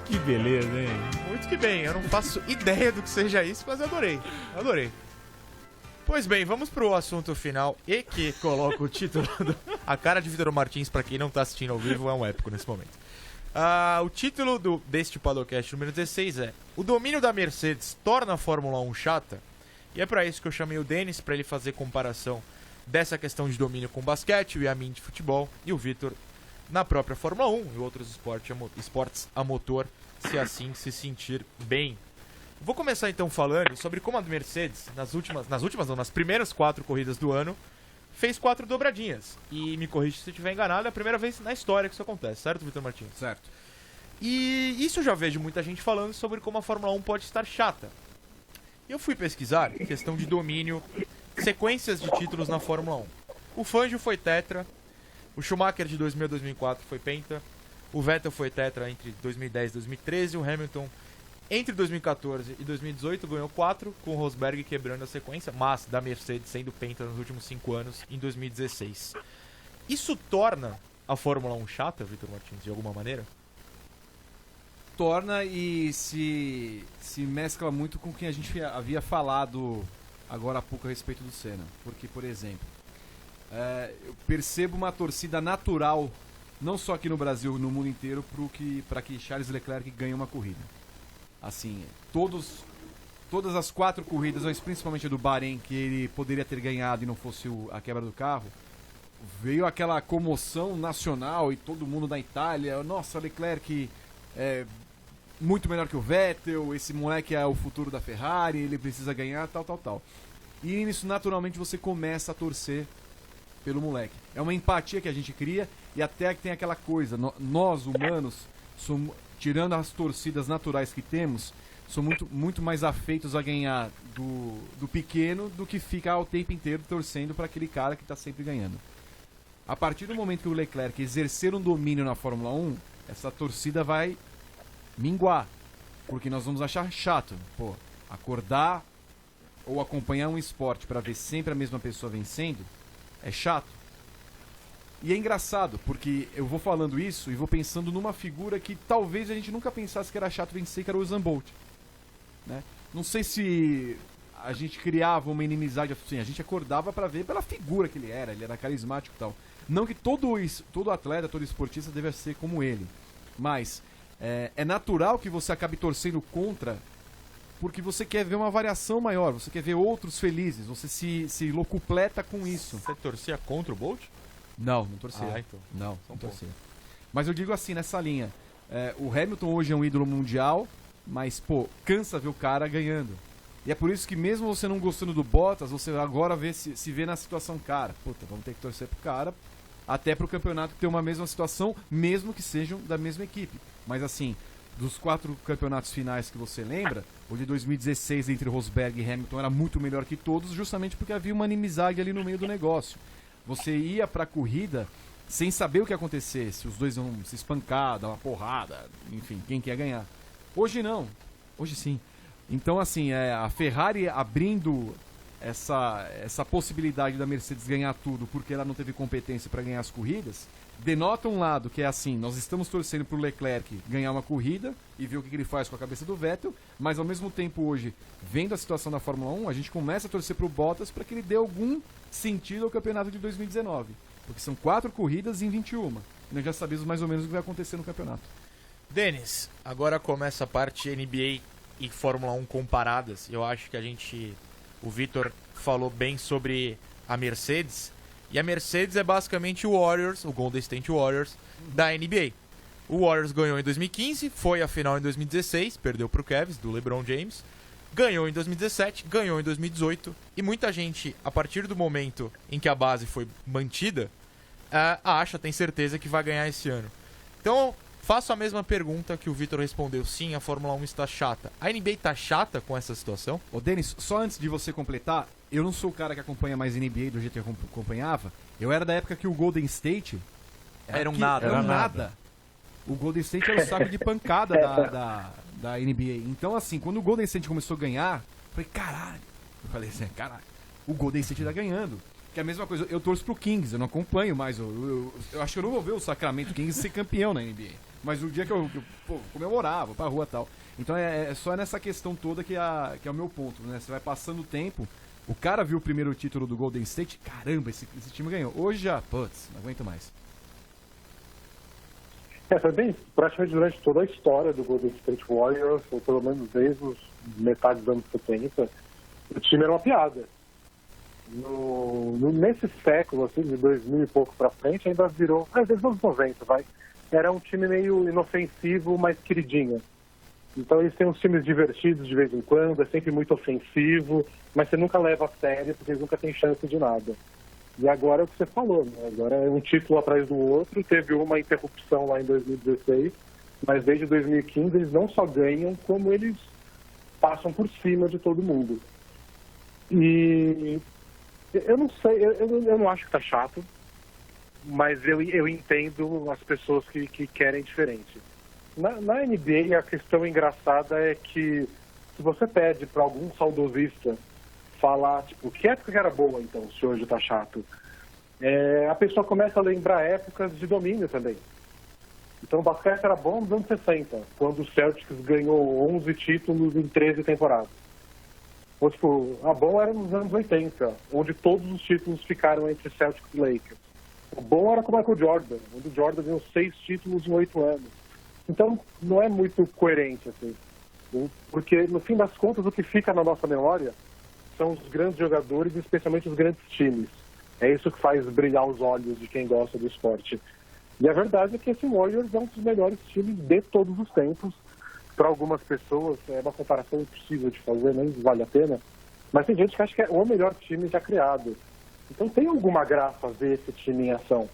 Que beleza, hein? Muito que bem, eu não faço ideia do que seja isso, mas adorei. Pois bem, vamos pro assunto final e que coloca o título A cara de Vitor Martins, pra quem não tá assistindo ao vivo, é um épico nesse momento. O título deste Padocast número 16 é O domínio da Mercedes torna a Fórmula 1 chata? E é pra isso que eu chamei o Denis, pra ele fazer comparação dessa questão de domínio com basquete, o Yamin de futebol e o Vitor na própria Fórmula 1 e outros esportes a motor, se assim se sentir bem. Vou começar então falando sobre como a Mercedes, nas primeiras 4 corridas do ano, fez 4 dobradinhas. E me corrija se eu estiver enganado, é a primeira vez na história que isso acontece, certo, Vitor Martins? Certo. E isso eu já vejo muita gente falando sobre como a Fórmula 1 pode estar chata. E eu fui pesquisar questão de domínio, sequências de títulos na Fórmula 1. O Fangio foi tetra, o Schumacher de 2000 a 2004 foi penta, o Vettel foi tetra entre 2010 e 2013, o Hamilton entre 2014 e 2018 ganhou 4, com o Rosberg quebrando a sequência, mas da Mercedes sendo penta nos últimos 5 anos, em 2016. Isso torna a Fórmula 1 chata, Vitor Martins, de alguma maneira? Torna e se mescla muito com o que a gente havia falado agora há pouco a respeito do Senna. Porque, por exemplo, eu percebo uma torcida natural, não só aqui no Brasil, no mundo inteiro, para que Charles Leclerc ganhe uma corrida. Assim, todas as 4 corridas, mas principalmente a do Bahrein, que ele poderia ter ganhado e não fosse a quebra do carro, veio aquela comoção nacional e todo mundo da Itália, nossa, Leclerc é muito melhor que o Vettel, esse moleque é o futuro da Ferrari, ele precisa ganhar, tal. E nisso, naturalmente, você começa a torcer pelo moleque. É uma empatia que a gente cria e até que tem aquela coisa, nós humanos somos... Tirando as torcidas naturais que temos, são muito mais afeitos a ganhar do pequeno do que ficar o tempo inteiro torcendo para aquele cara que está sempre ganhando. A partir do momento que o Leclerc exercer um domínio na Fórmula 1, essa torcida vai minguar. Porque nós vamos achar chato. Pô, acordar ou acompanhar um esporte para ver sempre a mesma pessoa vencendo é chato. E é engraçado, porque eu vou falando isso e vou pensando numa figura que talvez a gente nunca pensasse que era chato vencer, que era o Usain Bolt. Né? Não sei se a gente criava uma inimizade assim, a gente acordava para ver pela figura que ele era carismático e tal. Não que todo atleta, todo esportista deve ser como ele, mas é natural que você acabe torcendo contra, porque você quer ver uma variação maior, você quer ver outros felizes, você se locupleta com isso. Você torcia contra o Bolt? Não torcia. Então. Não torcia. Mas eu digo assim, nessa linha, o Hamilton hoje é um ídolo mundial, mas, pô, cansa ver o cara ganhando. E é por isso que mesmo você não gostando do Bottas, você agora se vê na situação, cara, puta, vamos ter que torcer pro cara, até pro campeonato ter uma mesma situação, mesmo que sejam da mesma equipe. Mas assim, dos 4 campeonatos finais que você lembra, o de 2016 entre Rosberg e Hamilton era muito melhor que todos, justamente porque havia uma inimizade ali no meio do negócio. Você ia pra corrida sem saber o que ia acontecer, se os dois iam se espancar, dar uma porrada, enfim, quem quer ganhar. Hoje não, hoje sim. Então assim, a Ferrari abrindo essa possibilidade da Mercedes ganhar tudo porque ela não teve competência para ganhar as corridas, denota um lado que é assim, nós estamos torcendo pro Leclerc ganhar uma corrida e ver o que ele faz com a cabeça do Vettel, mas ao mesmo tempo hoje, vendo a situação da Fórmula 1, a gente começa a torcer pro Bottas para que ele dê algum sentido ao campeonato de 2019, porque são 4 corridas em 21, e nós já sabemos mais ou menos o que vai acontecer no campeonato. Denis, agora começa a parte NBA e Fórmula 1 comparadas. Eu acho que o Vitor falou bem sobre a Mercedes, e a Mercedes é basicamente o Warriors, o Golden State Warriors da NBA. O Warriors ganhou em 2015, foi à final em 2016, perdeu pro Cavs, do LeBron James, ganhou em 2017, ganhou em 2018, e muita gente, a partir do momento em que a base foi mantida, tem certeza que vai ganhar esse ano. Então, faço a mesma pergunta que o Vitor respondeu. Sim, a Fórmula 1 está chata. A NBA está chata com essa situação? Ô Denis, só antes de você completar, eu não sou o cara que acompanha mais NBA do jeito que eu acompanhava. Eu era da época que o Golden State Era nada. O Golden State era o saco de pancada da NBA. Então assim, quando o Golden State começou a ganhar, eu falei, caralho. Eu falei assim, caralho, o Golden State tá ganhando. Que é a mesma coisa, eu torço pro Kings, eu não acompanho mais. Eu acho que eu não vou ver o Sacramento Kings ser campeão na NBA. Mas o dia que eu comemorava, pra rua e tal. Então é só nessa questão toda que é o meu ponto, né? Você vai passando o tempo, o cara viu o primeiro título do Golden State, caramba, esse time ganhou. Hoje já, putz, não aguento mais. Foi bem, praticamente durante toda a história do Golden State Warriors, ou pelo menos desde os metade dos anos 70, o time era uma piada. Nesse século, assim, de 2000 e pouco pra frente, ainda virou, às vezes nos anos 90, vai. Era um time meio inofensivo, mas queridinho. Então eles têm uns times divertidos de vez em quando, é sempre muito ofensivo, mas você nunca leva a sério, porque eles nunca têm chance de nada. E agora é o que você falou, né? Agora é um título atrás do outro, teve uma interrupção lá em 2016, mas desde 2015 eles não só ganham, como eles passam por cima de todo mundo. E eu não sei, eu não acho que tá chato, mas eu entendo as pessoas que querem diferente. Na NBA, a questão engraçada é que se você pede para algum saudosista falar, tipo, que época que era boa, então, se hoje tá chato, a pessoa começa a lembrar épocas de domínio também. Então o basquete era bom nos anos 60, quando o Celtics ganhou 11 títulos em 13 temporadas. Ou, tipo, a bom era nos anos 80, onde todos os títulos ficaram entre Celtics e Lakers. O bom era com o Michael Jordan, onde o Jordan ganhou 6 títulos em 8 anos. Então, não é muito coerente, assim. Porque, no fim das contas, o que fica na nossa memória são os grandes jogadores e especialmente os grandes times. É isso que faz brilhar os olhos de quem gosta do esporte. E a verdade é que esse Warriors é um dos melhores times de todos os tempos. Para algumas pessoas, é uma comparação impossível de fazer, nem vale a pena. Mas tem gente que acha que é o melhor time já criado. Então tem alguma graça ver esse time em ação.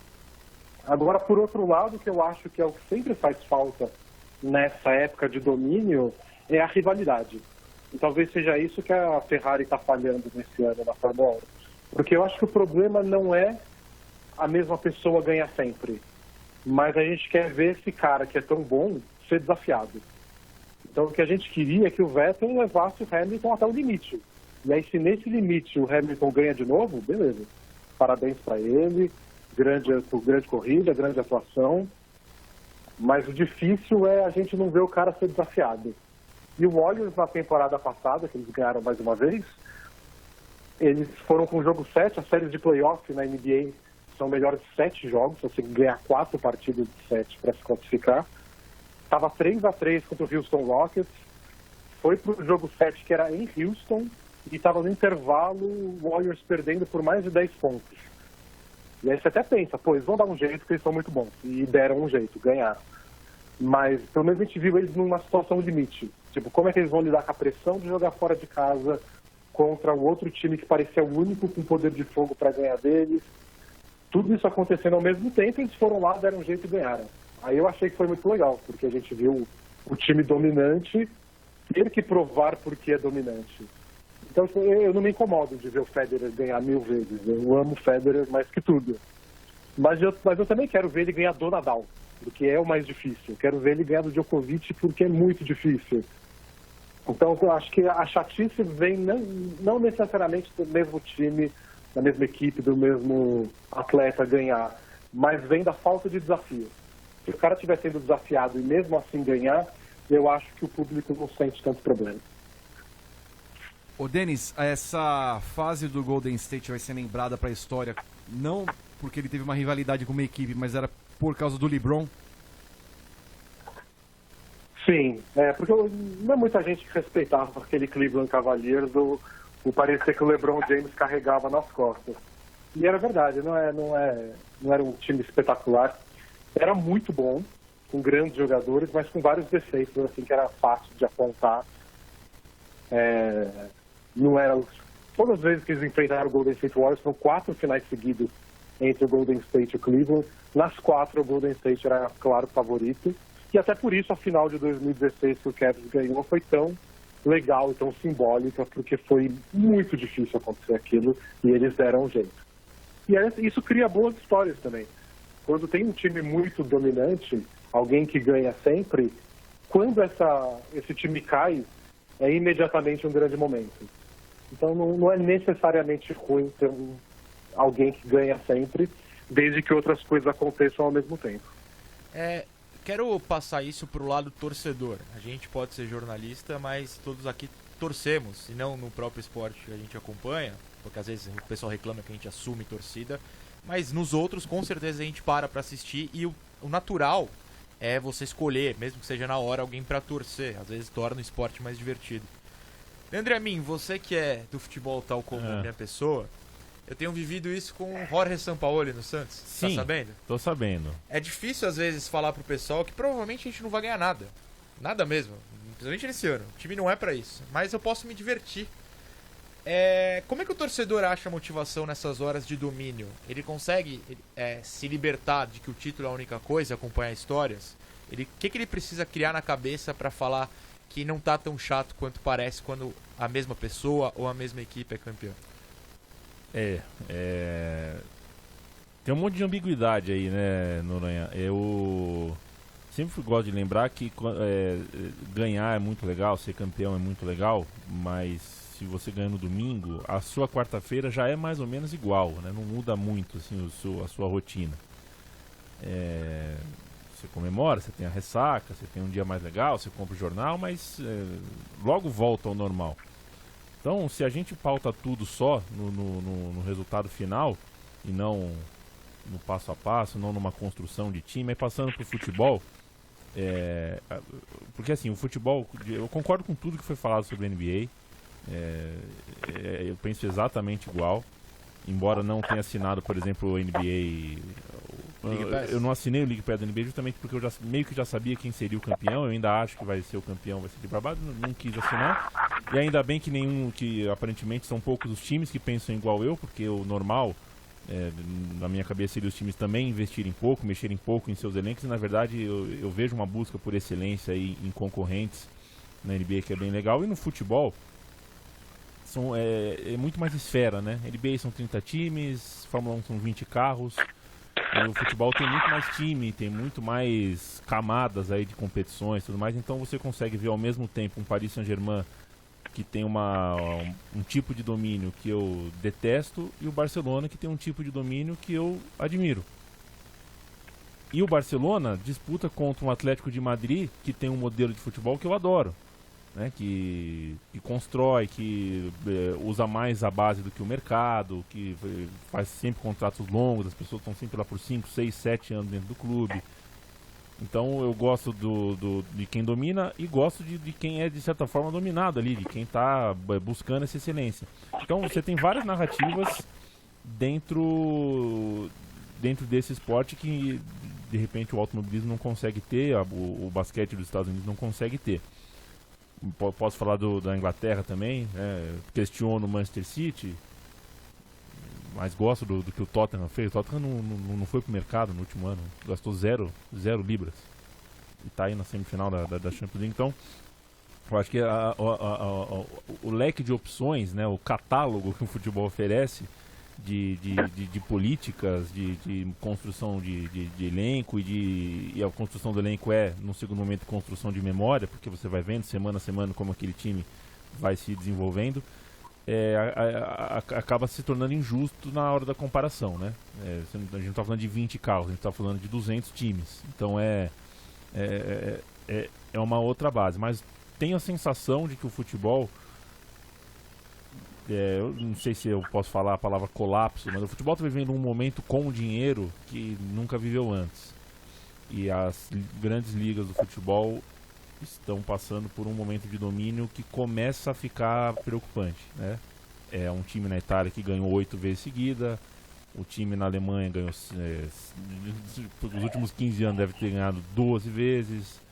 Agora, por outro lado, que eu acho que é o que sempre faz falta nessa época de domínio, é a rivalidade. E talvez seja isso que a Ferrari está falhando nesse ano na Fórmula 1. Porque eu acho que o problema não é a mesma pessoa ganhar sempre. Mas a gente quer ver esse cara que é tão bom ser desafiado. Então, o que a gente queria é que o Vettel levasse o Hamilton até o limite. E aí, se nesse limite o Hamilton ganha de novo, beleza. Parabéns para ele, grande corrida, grande atuação. Mas o difícil é a gente não ver o cara ser desafiado. E o Warriors, na temporada passada, que eles ganharam mais uma vez, eles foram com o jogo 7, as séries de playoff na NBA são melhores de 7 jogos, você tem que ganhar 4 partidas de 7 para se classificar. Estava 3-3 contra o Houston Rockets, foi para o jogo 7, que era em Houston, e estava no intervalo o Warriors perdendo por mais de 10 pontos. E aí você até pensa, pô, eles vão dar um jeito porque eles são muito bons. E deram um jeito, ganharam. Mas pelo menos a gente viu eles numa situação limite. Tipo, como é que eles vão lidar com a pressão de jogar fora de casa contra o outro time que parecia o único com poder de fogo para ganhar deles. Tudo isso acontecendo ao mesmo tempo, eles foram lá, deram um jeito e ganharam. Aí eu achei que foi muito legal, porque a gente viu o time dominante ter que provar porque é dominante. Então eu não me incomodo de ver o Federer ganhar 1000 vezes. Eu amo o Federer mais que tudo. Mas eu também quero ver ele ganhar do Nadal, porque é o mais difícil. Eu quero ver ele ganhar do Djokovic, porque é muito difícil. Então eu acho que a chatice vem não necessariamente do mesmo time, da mesma equipe, do mesmo atleta ganhar, mas vem da falta de desafio. Se o cara estiver sendo desafiado e mesmo assim ganhar, eu acho que o público não sente tanto problema. Ô Denis, essa fase do Golden State vai ser lembrada para a história, não porque ele teve uma rivalidade com uma equipe, mas era por causa do LeBron? Sim, porque não é muita gente que respeitava aquele Cleveland Cavaliers, o parecer que o LeBron James carregava nas costas. E era verdade, não era um time espetacular. Era muito bom, com grandes jogadores, mas com vários defeitos, assim, que era fácil de apontar. Não era... Todas as vezes que eles enfrentaram o Golden State Warriors, foram 4 finais seguidos entre o Golden State e o Cleveland. Nas 4, o Golden State era, claro, favorito. E até por isso a final de 2016 que o Cavs ganhou foi tão legal e tão simbólica, porque foi muito difícil acontecer aquilo e eles deram um jeito. E isso cria boas histórias também. Quando tem um time muito dominante, alguém que ganha sempre, quando esse time cai, é imediatamente um grande momento. Então não é necessariamente ruim ter alguém que ganha sempre, desde que outras coisas aconteçam ao mesmo tempo. Quero passar isso pro lado torcedor. A gente pode ser jornalista, mas todos aqui torcemos, e não no próprio esporte que a gente acompanha, porque às vezes o pessoal reclama que a gente assume torcida, mas nos outros com certeza a gente para assistir, e o natural é você escolher, mesmo que seja na hora, alguém para torcer. Às vezes torna o esporte mais divertido. Leandro Amin, você que é do futebol tal como minha pessoa, eu tenho vivido isso com o Jorge Sampaoli no Santos. Sim, tá sabendo? Tô sabendo. É difícil às vezes falar pro pessoal que provavelmente a gente não vai ganhar nada. Nada mesmo. Principalmente nesse ano. O time não é pra isso. Mas eu posso me divertir. Como é que o torcedor acha motivação nessas horas de domínio? Ele consegue se libertar de que o título é a única coisa, acompanhar histórias? O que ele precisa criar na cabeça pra falar que não tá tão chato quanto parece quando a mesma pessoa ou a mesma equipe é campeã? Tem um monte de ambiguidade aí, né, Noronha? Eu sempre gosto de lembrar que ganhar é muito legal, ser campeão é muito legal, mas se você ganha no domingo, a sua quarta-feira já é mais ou menos igual, né? Não muda muito assim, a sua rotina. Você comemora, você tem a ressaca, você tem um dia mais legal, você compra o jornal, mas logo volta ao normal. Então, se a gente pauta tudo só no resultado final e não no passo a passo, não numa construção de time, aí passando pro futebol, porque assim, o futebol, eu concordo com tudo que foi falado sobre a NBA, eu penso exatamente igual, embora não tenha assinado, por exemplo, o NBA... Eu não assinei o League Pass da NBA justamente porque eu meio que já sabia quem seria o campeão. Eu ainda acho que vai ser o campeão, vai ser de babado, não quis assinar. E ainda bem que aparentemente são poucos os times que pensam igual eu, porque o normal, na minha cabeça, seria os times também investirem pouco, mexerem pouco em seus elencos. E na verdade eu vejo uma busca por excelência aí em concorrentes na NBA, que é bem legal. E no futebol é muito mais esfera, né? NBA são 30 times, Fórmula 1 são 20 carros. E o futebol tem muito mais time, tem muito mais camadas aí de competições e tudo mais, então você consegue ver ao mesmo tempo um Paris Saint-Germain que tem um tipo de domínio que eu detesto e o Barcelona que tem um tipo de domínio que eu admiro. E o Barcelona disputa contra um Atlético de Madrid que tem um modelo de futebol que eu adoro, né? Que constrói, que usa mais a base do que o mercado, que faz sempre contratos longos, as pessoas estão sempre lá por 5, 6, 7 anos dentro do clube. Então eu gosto de quem domina e gosto de quem é de certa forma dominado ali, de quem está buscando essa excelência. Então você tem várias narrativas dentro desse esporte que de repente o automobilismo não consegue ter, o basquete dos Estados Unidos não consegue ter. Posso falar da Inglaterra também, questiono o Manchester City, mas gosto do que o Tottenham fez. O Tottenham não foi pro mercado no último ano, gastou zero libras e está aí na semifinal da Champions League. Então eu acho que o leque de opções, né, o catálogo que o futebol oferece de políticas, de construção de elenco e a construção do elenco no segundo momento, construção de memória, porque você vai vendo semana a semana como aquele time vai se desenvolvendo, acaba se tornando injusto na hora da comparação, né? A gente não está falando de 20 carros, a gente está falando de 200 times, então é uma outra base, mas tenho a sensação de que o futebol, eu não sei se eu posso falar a palavra colapso, mas o futebol está vivendo um momento com dinheiro que nunca viveu antes. E as grandes ligas do futebol estão passando por um momento de domínio que começa a ficar preocupante, né? É um time na Itália que ganhou 8 vezes seguida, o time na Alemanha ganhou, nos últimos 15 anos deve ter ganhado 12 vezes.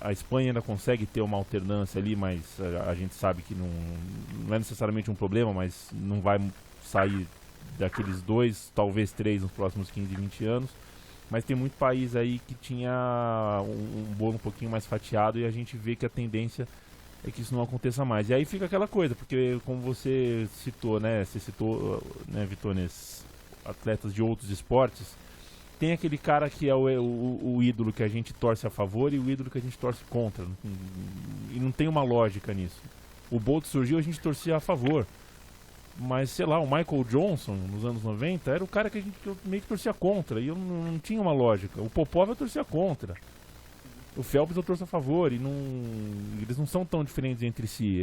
A Espanha ainda consegue ter uma alternância ali, mas a gente sabe que não é necessariamente um problema, mas não vai sair daqueles 2, talvez 3 nos próximos 15, 20 anos. Mas tem muito país aí que tinha um bolo um pouquinho mais fatiado e a gente vê que a tendência é que isso não aconteça mais. E aí fica aquela coisa, porque como você citou, né, Vitones, atletas de outros esportes, tem aquele cara que é o ídolo que a gente torce a favor e o ídolo que a gente torce contra. E não tem uma lógica nisso. O Bolt surgiu, a gente torcia a favor. Mas, sei lá, o Michael Johnson, nos anos 90, era o cara que eu meio que torcia contra. E eu não tinha uma lógica. O Popov eu torcia contra. O Phelps eu torço a favor. E eles não são tão diferentes entre si.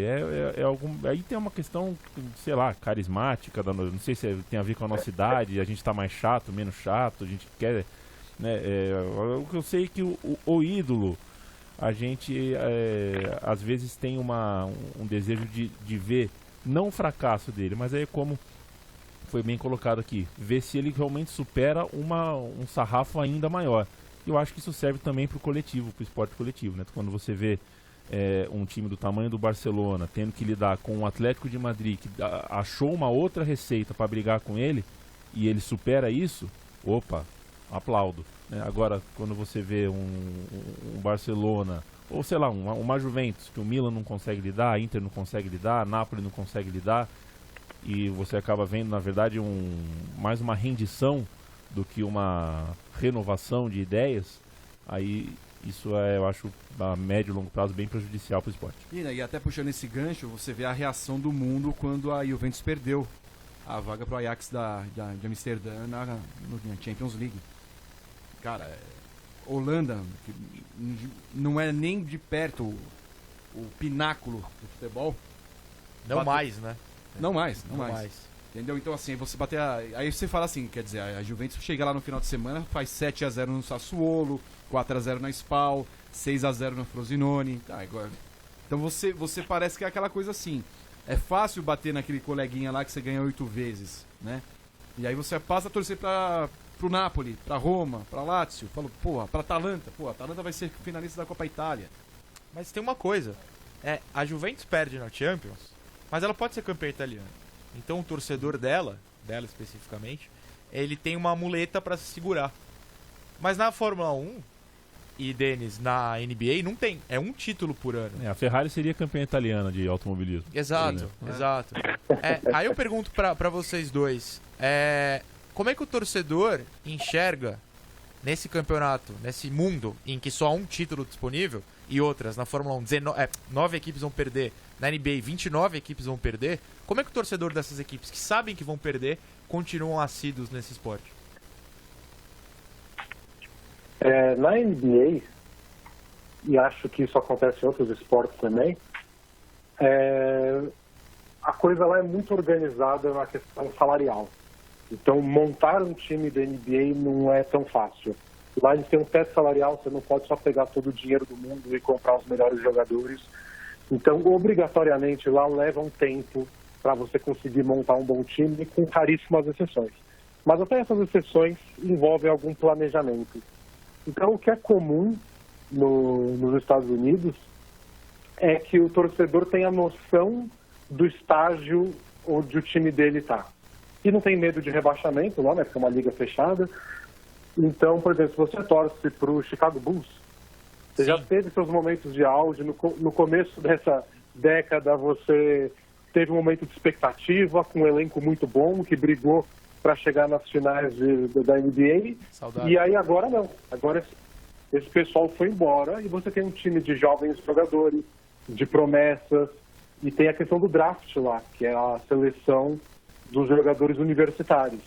Aí tem uma questão, sei lá, carismática. Não sei se tem a ver com a nossa idade. A gente tá mais chato, menos chato. A gente quer... Né, o que eu sei é que o ídolo, a gente às vezes tem um desejo de ver, não o fracasso dele, mas é como foi bem colocado aqui, ver se ele realmente supera um sarrafo ainda maior. Eu acho que isso serve também para o coletivo, para o esporte coletivo, né? Quando você vê um time do tamanho do Barcelona tendo que lidar com o Atlético de Madrid, que achou uma outra receita para brigar com ele, e ele supera isso, opa, aplaudo, né? Agora, quando você vê um Barcelona, ou sei lá, uma Juventus, que o Milan não consegue lidar, a Inter não consegue lidar, a Napoli não consegue lidar, e você acaba vendo, na verdade, mais uma rendição do que uma renovação de ideias, aí isso eu acho, a médio e longo prazo, bem prejudicial para o esporte. E até puxando esse gancho, você vê a reação do mundo quando a Juventus perdeu a vaga para o Ajax de Amsterdã na Champions League. Cara, Holanda, que não é nem de perto o pináculo do futebol. Não mais, né? Não mais. Entendeu? Então assim, você bater aí você fala assim, quer dizer, a Juventus chega lá no final de semana, faz 7-0 no Sassuolo, 4-0 na Spal, 6-0 no Frosinone. Agora, então você parece que é aquela coisa assim, é fácil bater naquele coleguinha lá que você ganha 8 vezes, né? E aí você passa a torcer pro Napoli, pra Roma, pra Lazio, pra Atalanta. A Atalanta vai ser finalista da Copa Itália. Mas tem uma coisa, a Juventus perde na Champions, mas ela pode ser campeã italiana. Então o torcedor dela especificamente, ele tem uma muleta pra se segurar. Mas na Fórmula 1 e, Denis, na NBA não tem, é um título por ano. A Ferrari seria campeã italiana de automobilismo. Exato. Aí eu pergunto pra vocês dois, como é que o torcedor enxerga nesse campeonato, nesse mundo em que só há um título disponível e outras, na Fórmula 1, 9 equipes vão perder, na NBA 29 equipes vão perder, como é que o torcedor dessas equipes que sabem que vão perder continuam assíduos nesse esporte? Na NBA, e acho que isso acontece em outros esportes também, a coisa lá é muito organizada na questão salarial. Então, montar um time da NBA não é tão fácil. Lá eles têm um teto salarial, você não pode só pegar todo o dinheiro do mundo e comprar os melhores jogadores. Então, obrigatoriamente, lá leva um tempo para você conseguir montar um bom time, com raríssimas exceções. Mas até essas exceções envolvem algum planejamento. Então, o que é comum nos Estados Unidos é que o torcedor tenha noção do estágio onde o time dele está. E não tem medo de rebaixamento lá, né, porque é uma liga fechada. Então, por exemplo, se você torce para o Chicago Bulls, você já teve seus momentos de auge. No começo dessa década, você teve um momento de expectativa, com um elenco muito bom, que brigou para chegar nas finais da NBA. Saudade. E aí agora não. Agora esse pessoal foi embora e você tem um time de jovens jogadores, de promessas, e tem a questão do draft lá, que é a seleção dos jogadores universitários.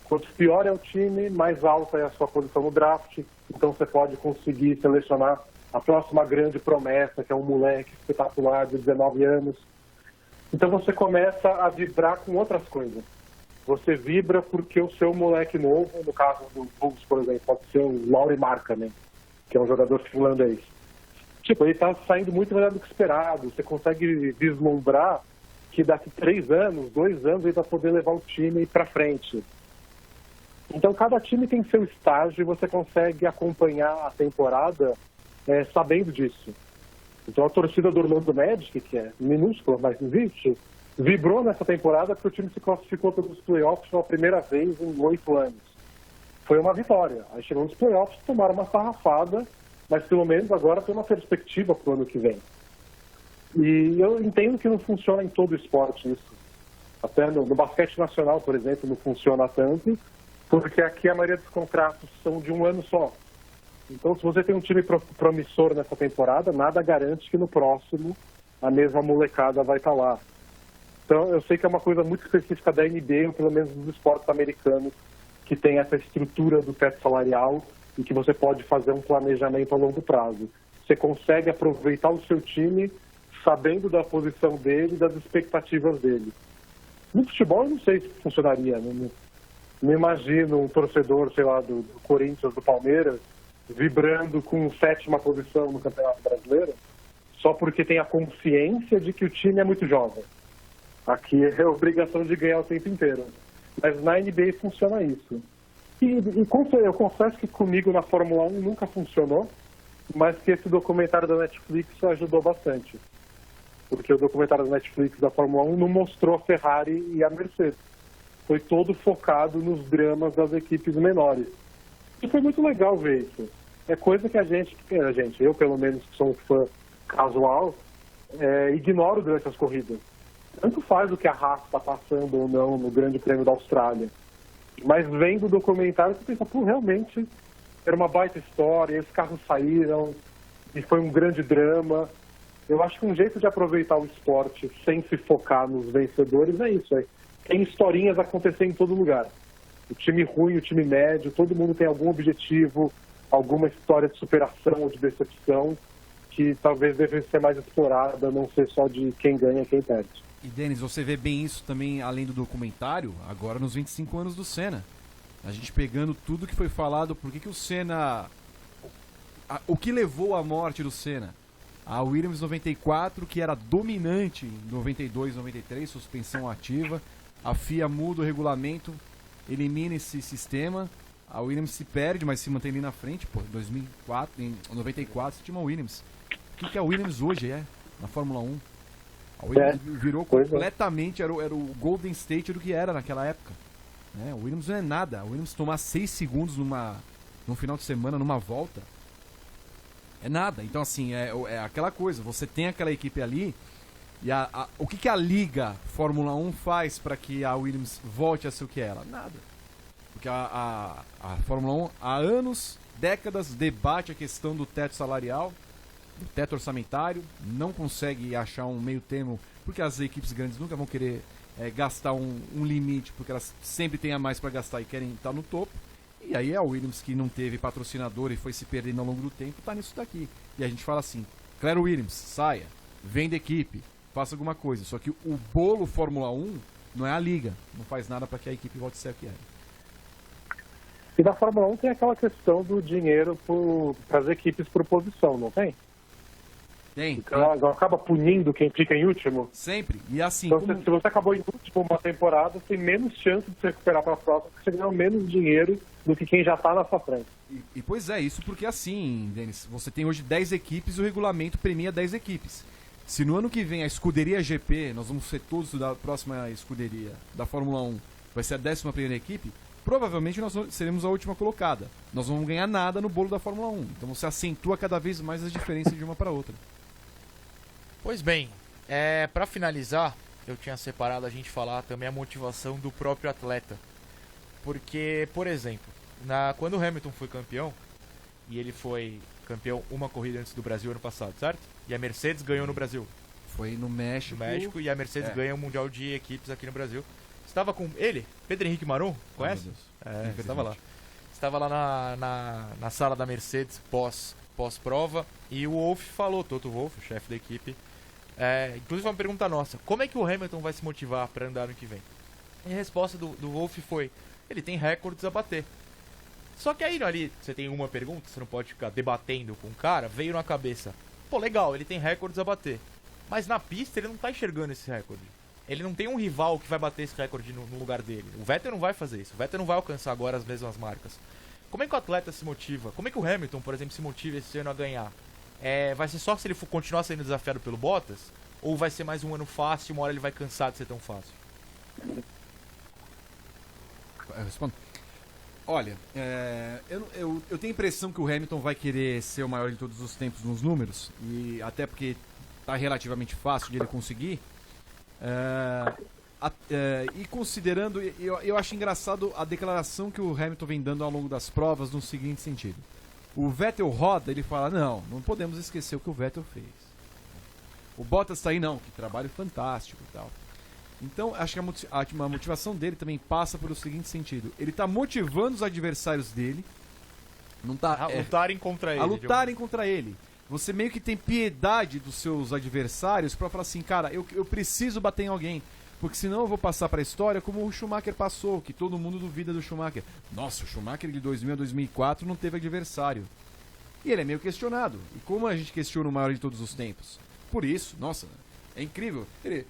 Quanto pior é o time, mais alta é a sua posição no draft, então você pode conseguir selecionar a próxima grande promessa, que é um moleque espetacular de 19 anos. Então você começa a vibrar com outras coisas. Você vibra porque o seu moleque novo, no caso do Bulls, por exemplo, pode ser o Lauri Markkanen, que é um jogador finlandês. Tipo, ele está saindo muito melhor do que esperado. Você consegue vislumbrar que daqui 3 anos, 2 anos, ele vai poder levar o time para frente. Então, cada time tem seu estágio e você consegue acompanhar a temporada sabendo disso. Então, a torcida do Orlando Magic, que é minúscula, mas existe, vibrou nessa temporada porque o time se classificou para os playoffs pela primeira vez em 8 anos. Foi uma vitória. Aí chegou nos playoffs, tomaram uma sarrafada, mas pelo menos agora tem uma perspectiva para o ano que vem. E eu entendo que não funciona em todo o esporte isso. Até no basquete nacional, por exemplo, não funciona tanto, porque aqui a maioria dos contratos são de 1 ano só. Então, se você tem um time promissor nessa temporada, nada garante que no próximo a mesma molecada vai estar lá. Então, eu sei que é uma coisa muito específica da NBA, ou pelo menos dos esportes americanos, que tem essa estrutura do teto salarial e que você pode fazer um planejamento a longo prazo. Você consegue aproveitar o seu time sabendo da posição dele e das expectativas dele. No futebol, eu não sei se funcionaria. Não imagino um torcedor, sei lá, do Corinthians, do Palmeiras, vibrando com 7ª posição no Campeonato Brasileiro, só porque tem a consciência de que o time é muito jovem. Aqui é a obrigação de ganhar o tempo inteiro. Mas na NBA funciona isso. E eu confesso que comigo na Fórmula 1 nunca funcionou, mas que esse documentário da Netflix ajudou bastante. Porque o documentário da Netflix da Fórmula 1 não mostrou a Ferrari e a Mercedes. Foi todo focado nos dramas das equipes menores. E foi muito legal ver isso. É coisa que eu pelo menos que sou um fã casual, ignoro durante as corridas. Tanto faz o que a Haas está passando ou não no Grande Prêmio da Austrália. Mas vendo o documentário, você pensa, realmente era uma baita história, os carros saíram, e foi um grande drama. Eu acho que um jeito de aproveitar o esporte sem se focar nos vencedores é isso. Tem historinhas acontecendo em todo lugar. O time ruim, o time médio, todo mundo tem algum objetivo, alguma história de superação ou de decepção que talvez devesse ser mais explorada, não ser só de quem ganha e quem perde. E, Denis, você vê bem isso também, além do documentário, agora nos 25 anos do Senna. A gente pegando tudo que foi falado, por que o Senna... O que levou à morte do Senna? A Williams 94, que era dominante em 92, 93, suspensão ativa. A FIA muda o regulamento, elimina esse sistema. A Williams se perde, mas se mantém ali na frente. Pô, em 2004, em 94, você tinha uma Williams. O que a Williams hoje é na Fórmula 1? A Williams virou completamente, era o Golden State do que era naquela época. O Williams não é nada. A Williams tomar 6 segundos num final de semana, numa volta, é nada. Então, assim, é aquela coisa. Você tem aquela equipe ali, e o que a Liga Fórmula 1 faz para que a Williams volte a ser o que é ela? Nada. Porque a Fórmula 1 há anos, décadas, debate a questão do teto salarial, do teto orçamentário, não consegue achar um meio termo, porque as equipes grandes nunca vão querer gastar um limite, porque elas sempre têm a mais para gastar e querem estar no topo. E aí a Williams, que não teve patrocinador e foi se perdendo ao longo do tempo, está nisso daqui. E a gente fala assim, Claire Williams, saia, venda equipe, faça alguma coisa. Só que o bolo Fórmula 1 não é a liga, não faz nada para que a equipe volte a ser a que é. E na Fórmula 1 tem aquela questão do dinheiro para as equipes por posição, não tem? Tem. Então ela acaba punindo quem fica em último. Sempre. E assim, Então, se você acabou em último uma temporada, tem menos chance de se recuperar para a próxima, porque você ganhou menos dinheiro do que quem já está na sua frente. E pois é, isso porque assim, Denis, você tem hoje 10 equipes e o regulamento premia 10 equipes. Se no ano que vem a escuderia GP, nós vamos ser todos da próxima escuderia da Fórmula 1, vai ser a 11ª equipe, provavelmente nós seremos a última colocada. Nós não vamos ganhar nada no bolo da Fórmula 1. Então você acentua cada vez mais as diferenças de uma para outra. Pois bem, para finalizar, eu tinha separado a gente falar também a motivação do próprio atleta. Porque, por exemplo, quando o Hamilton foi campeão, e ele foi campeão uma corrida antes do Brasil ano passado, certo? E a Mercedes ganhou no Brasil. Foi no México. E a Mercedes ganha o Mundial de Equipes aqui no Brasil. Estava com ele, Pedro Henrique Maron, conhece? Estava lá. Estava lá na sala da Mercedes pós-prova, e o Wolff falou, Toto Wolff, o chefe da equipe, inclusive uma pergunta nossa, como é que o Hamilton vai se motivar para andar no que vem? E a resposta do Wolff foi, ele tem recordes a bater. Só que aí ali, você tem uma pergunta, você não pode ficar debatendo com o cara, veio na cabeça, pô, legal, ele tem recordes a bater, mas na pista ele não tá enxergando esse recorde. Ele não tem um rival que vai bater esse recorde no lugar dele. O Vettel não vai fazer isso, o Vettel não vai alcançar agora as mesmas marcas. Como é que o atleta se motiva? Como é que o Hamilton, por exemplo, se motiva esse ano a ganhar? Vai ser só se ele continuar sendo desafiado pelo Bottas? Ou vai ser mais um ano fácil e uma hora ele vai cansar de ser tão fácil? Eu respondo. Olha, eu tenho a impressão que o Hamilton vai querer ser o maior de todos os tempos nos números, e até porque tá relativamente fácil de ele conseguir. E considerando, eu acho engraçado a declaração que o Hamilton vem dando ao longo das provas no seguinte sentido. O Vettel roda, ele fala, não podemos esquecer o que o Vettel fez. O Bottas tá aí, não, que trabalho fantástico e tal. Então, acho que a motivação dele também passa pelo seguinte sentido. Ele tá motivando os adversários dele a lutarem contra ele. A lutarem contra ele. Você meio que tem piedade dos seus adversários pra falar assim, cara, eu preciso bater em alguém. Porque senão eu vou passar pra história como o Schumacher passou, que todo mundo duvida do Schumacher. Nossa, o Schumacher de 2000 a 2004 não teve adversário. E ele é meio questionado. E como a gente questiona o maior de todos os tempos? Por isso, nossa, é incrível. Ele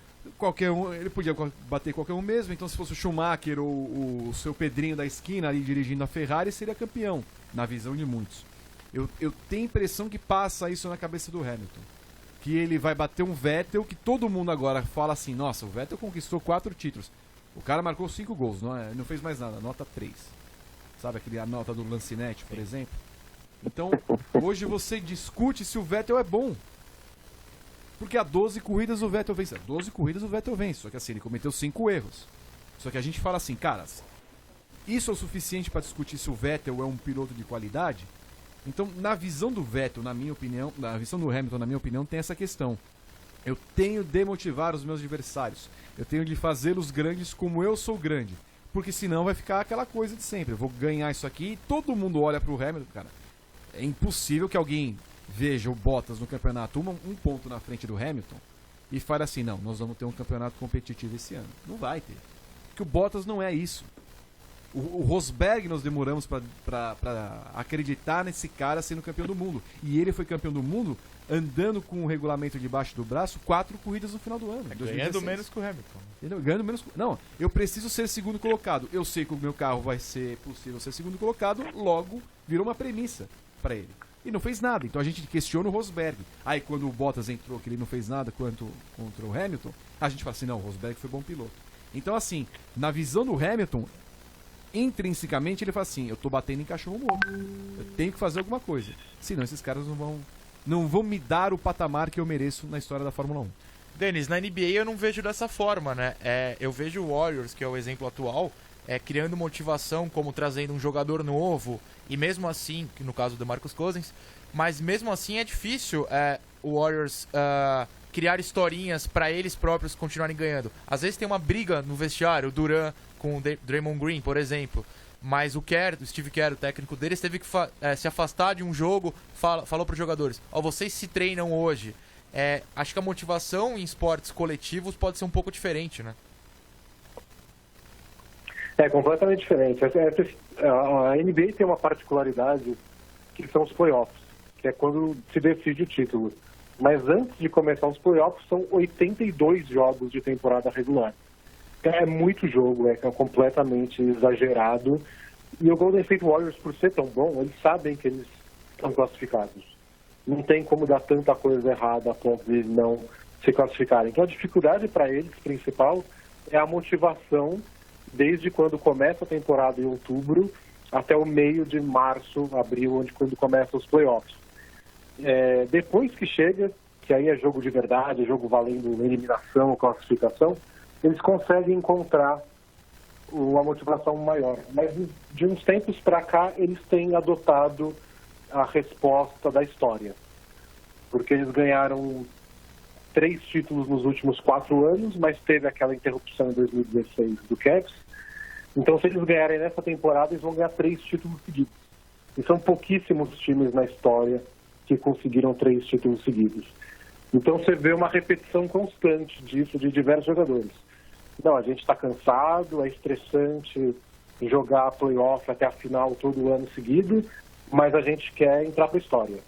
podia bater qualquer um mesmo, então se fosse o Schumacher ou o seu Pedrinho da esquina ali dirigindo a Ferrari, seria campeão, na visão de muitos. Eu tenho a impressão que passa isso na cabeça do Hamilton. Que ele vai bater um Vettel, que todo mundo agora fala assim, nossa, o Vettel conquistou 4 títulos. O cara marcou 5 gols, não fez mais nada, nota 3. Sabe a nota do Lancinete, por exemplo? Então, hoje você discute se o Vettel é bom. Porque há 12 corridas o Vettel vence. 12 corridas o Vettel vence, só que assim, ele cometeu 5 erros. Só que a gente fala assim, cara, isso é o suficiente para discutir se o Vettel é um piloto de qualidade? Então, na visão do Vettel, na minha opinião, na visão do Hamilton, na minha opinião, tem essa questão. Eu tenho de motivar os meus adversários. Eu tenho de fazê-los grandes como eu sou grande. Porque senão vai ficar aquela coisa de sempre. Eu vou ganhar isso aqui e todo mundo olha pro Hamilton, cara. É impossível que alguém veja o Bottas no campeonato um ponto na frente do Hamilton e fale assim, não, nós vamos ter um campeonato competitivo esse ano. Não vai ter. Porque o Bottas não é isso. O Rosberg nós demoramos pra acreditar nesse cara sendo campeão do mundo. E ele foi campeão do mundo andando com o regulamento debaixo do braço 4 corridas no final do ano. Ganhando menos que o Hamilton. Entendeu? Ganhando menos. Não, eu preciso ser segundo colocado. Eu sei que o meu carro vai ser possível ser segundo colocado, logo virou uma premissa pra ele. E não fez nada. Então a gente questiona o Rosberg. Aí quando o Bottas entrou, que ele não fez nada contra o Hamilton, a gente fala assim, não, o Rosberg foi bom piloto. Então assim, na visão do Hamilton, intrinsecamente ele fala assim, eu tô batendo em cachorro morto. Eu tenho que fazer alguma coisa. Senão esses caras não vão me dar o patamar que eu mereço na história da Fórmula 1. Denis, na NBA eu não vejo dessa forma, né? Eu vejo o Warriors, que é o exemplo atual, criando motivação, como trazendo um jogador novo, e mesmo assim, no caso do Marcus Cousins, mas mesmo assim é difícil o Warriors criar historinhas para eles próprios continuarem ganhando. Às vezes tem uma briga no vestiário, o Durant com o Draymond Green, por exemplo, mas o Steve Kerr, o técnico deles, teve que se afastar de um jogo, falou para os jogadores, vocês se treinam hoje. Acho que a motivação em esportes coletivos pode ser um pouco diferente, né? É completamente diferente. A NBA tem uma particularidade que são os playoffs, que é quando se decide o título. Mas antes de começar os playoffs, são 82 jogos de temporada regular. É muito jogo, é completamente exagerado. E o Golden State Warriors, por ser tão bom, eles sabem que eles estão classificados. Não tem como dar tanta coisa errada a ponto de eles não se classificarem. Então a dificuldade para eles, principal, é a motivação desde quando começa a temporada em outubro até o meio de março, abril, quando começam os playoffs. Depois que chega, que aí é jogo de verdade, é jogo valendo eliminação ou classificação, eles conseguem encontrar uma motivação maior. Mas de uns tempos para cá, eles têm adotado a resposta da história. Porque eles ganharam 3 títulos nos últimos 4 anos, mas teve aquela interrupção em 2016 do Cavs. Então, se eles ganharem nessa temporada, eles vão ganhar 3 títulos seguidos. E são pouquíssimos times na história que conseguiram 3 títulos seguidos. Então, você vê uma repetição constante disso de diversos jogadores. Não, a gente está cansado, é estressante jogar playoff até a final todo ano seguido, mas a gente quer entrar para a história.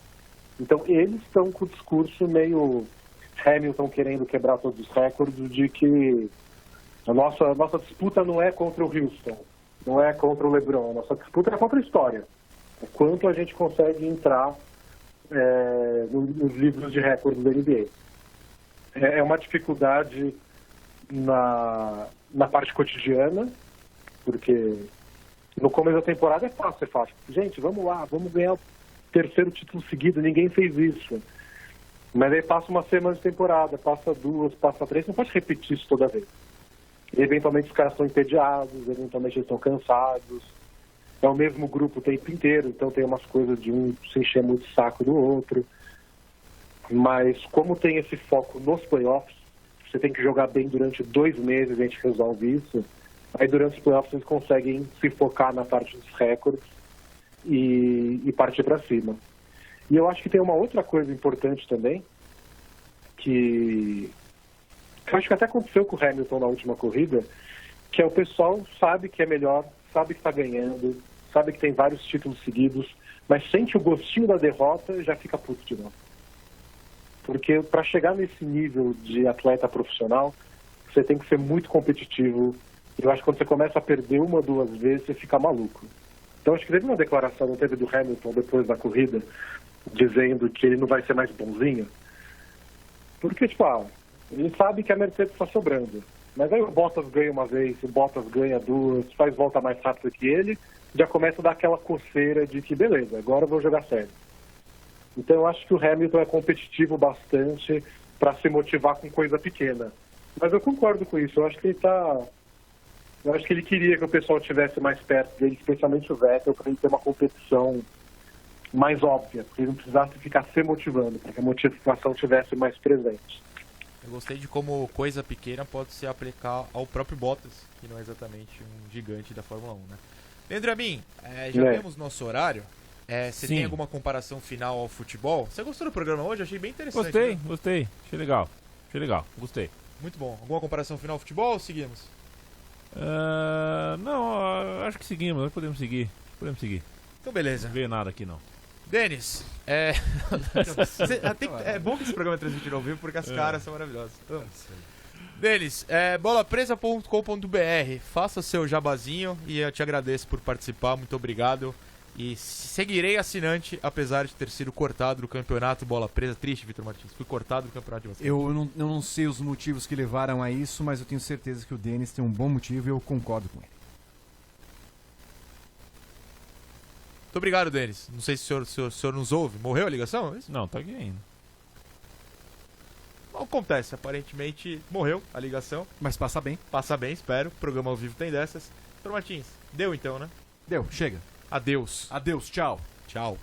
Então, eles estão com o discurso meio Hamilton querendo quebrar todos os recordes de que a nossa disputa não é contra o Houston, não é contra o LeBron, a nossa disputa é contra a história. É quanto a gente consegue entrar nos livros de recordes da NBA. É uma dificuldade na parte cotidiana, porque no começo da temporada é fácil. Gente, vamos lá, vamos ganhar o 3º título seguido, ninguém fez isso. Mas aí passa uma semana de temporada, passa 2, passa 3, não pode repetir isso toda vez. E, eventualmente os caras estão entediados, eventualmente eles estão cansados. É o mesmo grupo o tempo inteiro, então tem umas coisas de um se encher muito o saco do outro. Mas como tem esse foco nos playoffs, você tem que jogar bem durante 2 meses, a gente resolve isso. Aí durante os playoffs eles conseguem se focar na parte dos recordes e partir para cima. E eu acho que tem uma outra coisa importante também, que eu acho que até aconteceu com o Hamilton na última corrida, que é o pessoal sabe que é melhor, sabe que está ganhando, sabe que tem vários títulos seguidos, mas sente o gostinho da derrota e já fica puto de novo. Porque para chegar nesse nível de atleta profissional, você tem que ser muito competitivo. Eu acho que quando você começa a perder 1 ou 2 vezes, você fica maluco. Então acho que teve uma declaração, não teve, do Hamilton depois da corrida, dizendo que ele não vai ser mais bonzinho. Porque, ele sabe que a Mercedes está sobrando. Mas aí o Bottas ganha uma vez, o Bottas ganha 2, faz volta mais rápido que ele, já começa a dar aquela coceira de que, beleza, agora eu vou jogar sério. Então eu acho que o Hamilton é competitivo bastante para se motivar com coisa pequena. Mas eu concordo com isso, eu acho que ele queria que o pessoal estivesse mais perto dele, especialmente o Vettel, para ele ter uma competição mais óbvia, porque ele não precisasse ficar se motivando, para que a motivação estivesse mais presente. Eu gostei de como coisa pequena pode se aplicar ao próprio Bottas, que não é exatamente um gigante da Fórmula 1, né? Leandro Amin, já vemos nosso horário. Você tem alguma comparação final ao futebol? Você gostou do programa hoje? Achei bem interessante. Gostei. Achei legal. Gostei. Muito bom. Alguma comparação final ao futebol ou seguimos? Não, acho que seguimos. Podemos seguir. Então, beleza. Não veio nada aqui, não. Denis, é bom que esse programa é transmitido ao vivo porque as caras são maravilhosas. Denis, bolapresa.com.br, faça seu jabazinho e eu te agradeço por participar, muito obrigado. E seguirei assinante, apesar de ter sido cortado do campeonato Bola Presa. Triste, Vitor Martins, fui cortado do campeonato de você. Eu não sei os motivos que levaram a isso, mas eu tenho certeza que o Denis tem um bom motivo e eu concordo com ele. Muito obrigado, Denis. Não sei se o senhor nos ouve. Morreu a ligação? Não, tá aqui ainda. Acontece, aparentemente morreu a ligação. Mas passa bem. Passa bem, espero. O programa ao vivo tem dessas. Doutor Martins, deu então, né? Deu, chega. Adeus. Adeus, tchau. Tchau.